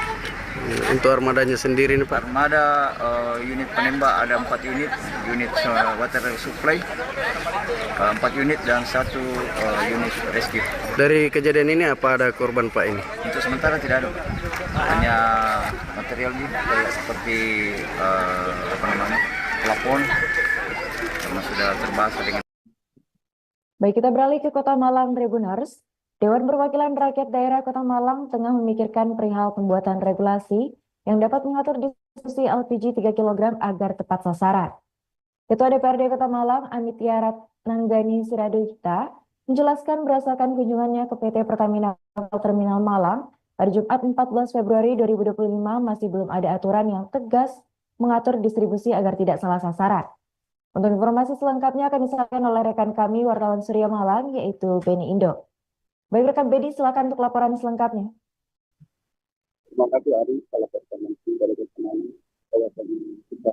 Speaker 23: Untuk armadanya sendiri nih, Pak?
Speaker 9: Armada unit penembak ada 4 unit, unit water supply 4 unit dan 1 unit rescue.
Speaker 23: Dari kejadian ini apa ada korban, Pak, ini?
Speaker 9: Untuk sementara tidak ada. hanya material juga kayak seperti plafon karena sudah terbahasa dengan.
Speaker 1: Baik, kita beralih ke Kota Malang Tribuners. Dewan Perwakilan Rakyat Daerah Kota Malang tengah memikirkan perihal pembuatan regulasi yang dapat mengatur distribusi LPG 3 kg agar tepat sasaran. Ketua DPRD Kota Malang, Amitya Ratnanggani Siradita, menjelaskan berdasarkan kunjungannya ke PT Pertamina Terminal Malang pada Jumat 14 Februari 2025 masih belum ada aturan yang tegas mengatur distribusi agar tidak salah sasaran. Untuk informasi selengkapnya akan disampaikan oleh rekan kami wartawan Surya Malang yaitu Beni Indo. Baik rekan Beni, silakan untuk laporan selengkapnya.
Speaker 10: Terima kasih Ari, kalau berkomentar dari teman-teman, kalau kita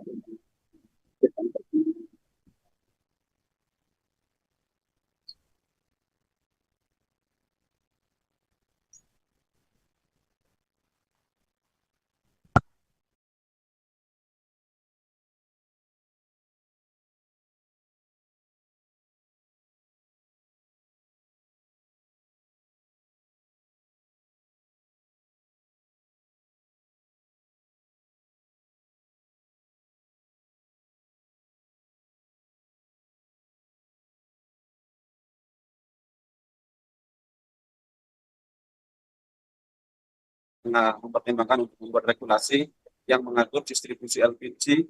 Speaker 11: mempertimbangkan untuk membuat regulasi yang mengatur distribusi LPG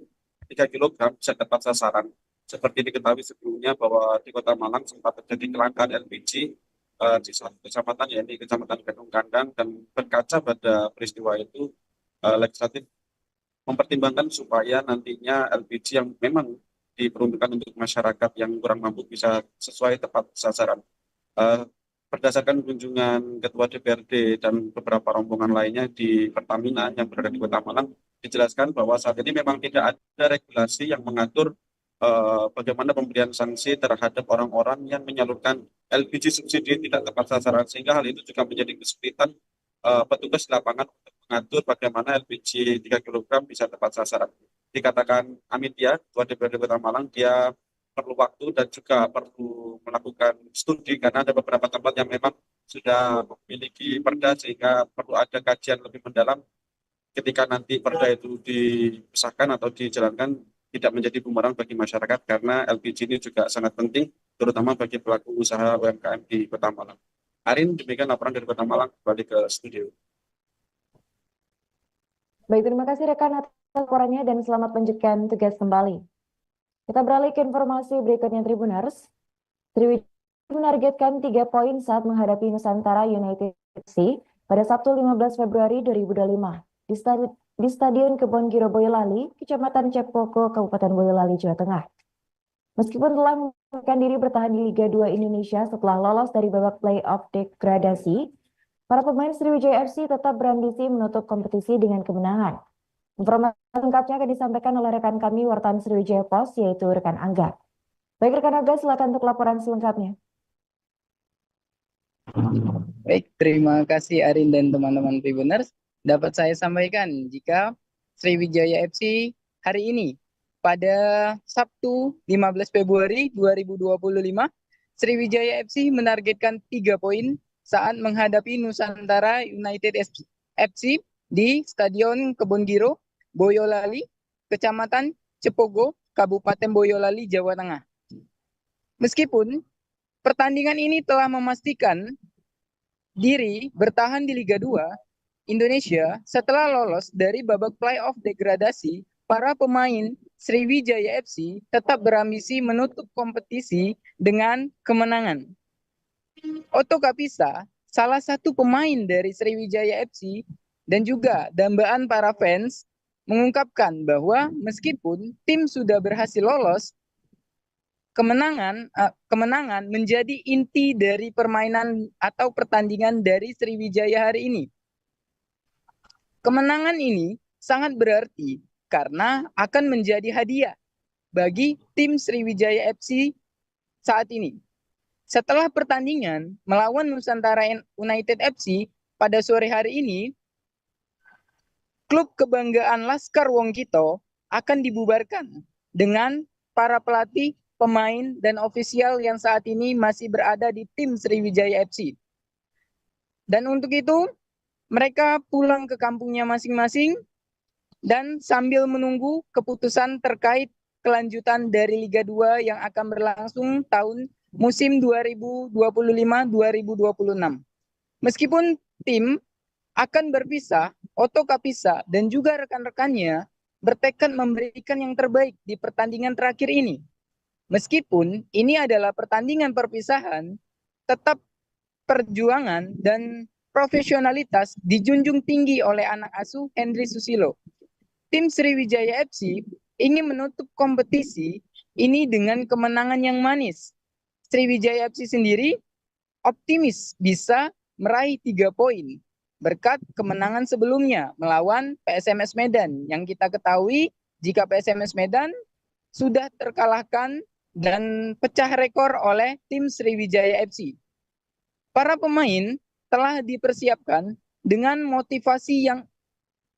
Speaker 11: 3 kg bisa tepat sasaran. Seperti diketahui sebelumnya bahwa di Kota Malang sempat terjadi kelangkaan LPG di satu kecamatan, yaitu Kecamatan Gadung Kandang, dan berkaca pada peristiwa itu legislatif mempertimbangkan supaya nantinya LPG yang memang diperuntukkan untuk masyarakat yang kurang mampu bisa sesuai tepat sasaran. Berdasarkan kunjungan Ketua DPRD dan beberapa rombongan lainnya di Pertamina yang berada di Kota Malang, dijelaskan bahwa saat ini memang tidak ada regulasi yang mengatur bagaimana pemberian sanksi terhadap orang-orang yang menyalurkan LPG subsidi tidak tepat sasaran, sehingga hal itu juga menjadi kesulitan petugas di lapangan untuk mengatur bagaimana LPG 3 kg bisa tepat sasaran. Dikatakan Amitya, Ketua DPRD Kota Malang, dia perlu waktu dan juga perlu melakukan studi karena ada beberapa tempat yang memang sudah memiliki perda sehingga perlu ada kajian lebih mendalam ketika nanti perda itu disahkan atau dijalankan tidak menjadi bumerang bagi masyarakat karena LPG ini juga sangat penting terutama bagi pelaku usaha UMKM di Kota Malang. Arin, demikian laporan dari Kota Malang, kembali ke studio.
Speaker 1: Baik, terima kasih rekan atas laporannya dan selamat melanjutkan tugas kembali. Kita beralih ke informasi berikutnya Tribuners. Sriwijaya menargetkan 3 poin saat menghadapi Nusantara United FC pada Sabtu 15 Februari 2025 di Stadion Kebonggiro Boyolali, Kecamatan Cepoko, Kabupaten Boyolali, Jawa Tengah. Meskipun telah membuktikan diri bertahan di Liga 2 Indonesia setelah lolos dari babak play-off degradasi, para pemain Sriwijaya FC tetap berambisi menutup kompetisi dengan kemenangan. Informasi lengkapnya akan disampaikan oleh rekan kami wartawan Sriwijaya Post yaitu rekan Angga. Baik rekan Angga, silakan untuk laporan selengkapnya.
Speaker 12: Baik, terima kasih Arin dan teman-teman Tribuners. Dapat saya sampaikan jika Sriwijaya FC hari ini pada Sabtu 15 Februari 2025, Sriwijaya FC menargetkan 3 poin saat menghadapi Nusantara United FC di Stadion Kebonggiro Boyolali, Kecamatan Cepogo, Kabupaten Boyolali, Jawa Tengah. Meskipun pertandingan ini telah memastikan diri bertahan di Liga 2 Indonesia setelah lolos dari babak play-off degradasi, para pemain Sriwijaya FC tetap berambisi menutup kompetisi dengan kemenangan. Otto Kapisa, salah satu pemain dari Sriwijaya FC dan juga dambaan para fans, mengungkapkan bahwa meskipun tim sudah berhasil lolos, kemenangan menjadi inti dari permainan atau pertandingan dari Sriwijaya hari ini. Kemenangan ini sangat berarti karena akan menjadi hadiah bagi tim Sriwijaya FC saat ini. Setelah pertandingan melawan Nusantara United FC pada sore hari ini, klub kebanggaan Laskar Wongkito akan dibubarkan dengan para pelatih, pemain, dan ofisial yang saat ini masih berada di tim Sriwijaya FC. Dan untuk itu, mereka pulang ke kampungnya masing-masing dan sambil menunggu keputusan terkait kelanjutan dari Liga 2 yang akan berlangsung tahun musim 2025-2026. Meskipun tim akan berpisah, Otto Kapisa dan juga rekan-rekannya bertekad memberikan yang terbaik di pertandingan terakhir ini. Meskipun ini adalah pertandingan perpisahan, tetap perjuangan dan profesionalitas dijunjung tinggi oleh anak asuh Henry Susilo. Tim Sriwijaya FC ingin menutup kompetisi ini dengan kemenangan yang manis. Sriwijaya FC sendiri optimis bisa meraih 3 poin berkat kemenangan sebelumnya melawan PSMS Medan yang kita ketahui jika PSMS Medan sudah terkalahkan dan pecah rekor oleh tim Sriwijaya FC. Para pemain telah dipersiapkan dengan motivasi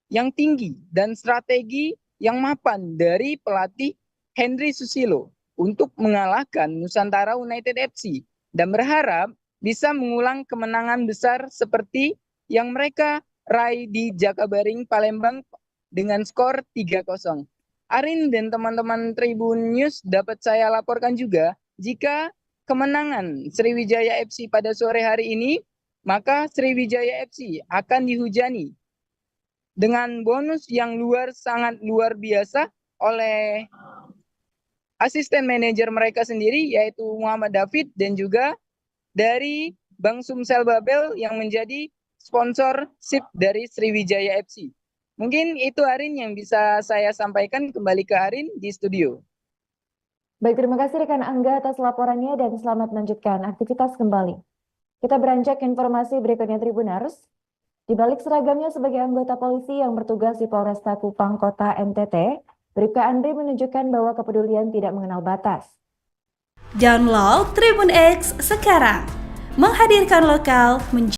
Speaker 12: yang tinggi dan strategi yang mapan dari pelatih Henry Susilo untuk mengalahkan Nusantara United FC dan berharap bisa mengulang kemenangan besar seperti yang mereka raih di Jakabaring Palembang dengan skor 3-0. Arin dan teman-teman Tribun News dapat saya laporkan juga jika kemenangan Sriwijaya FC pada sore hari ini, maka Sriwijaya FC akan dihujani dengan bonus yang sangat luar biasa oleh asisten manajer mereka sendiri yaitu Muhammad David dan juga dari Bang Sumsel Babel yang menjadi sponsor SIP dari Sriwijaya FC. Mungkin itu Arin yang bisa saya sampaikan, kembali ke Arin di studio.
Speaker 1: Baik, terima kasih rekan Angga atas laporannya dan selamat melanjutkan aktivitas kembali. Kita beranjak ke informasi berikutnya Tribuners. Di balik seragamnya sebagai anggota polisi yang bertugas di Polresta Kupang Kota NTT, Bribka Andri menunjukkan bahwa kepedulian tidak mengenal batas.
Speaker 13: Download Tribun X sekarang, menghadirkan lokal menjadi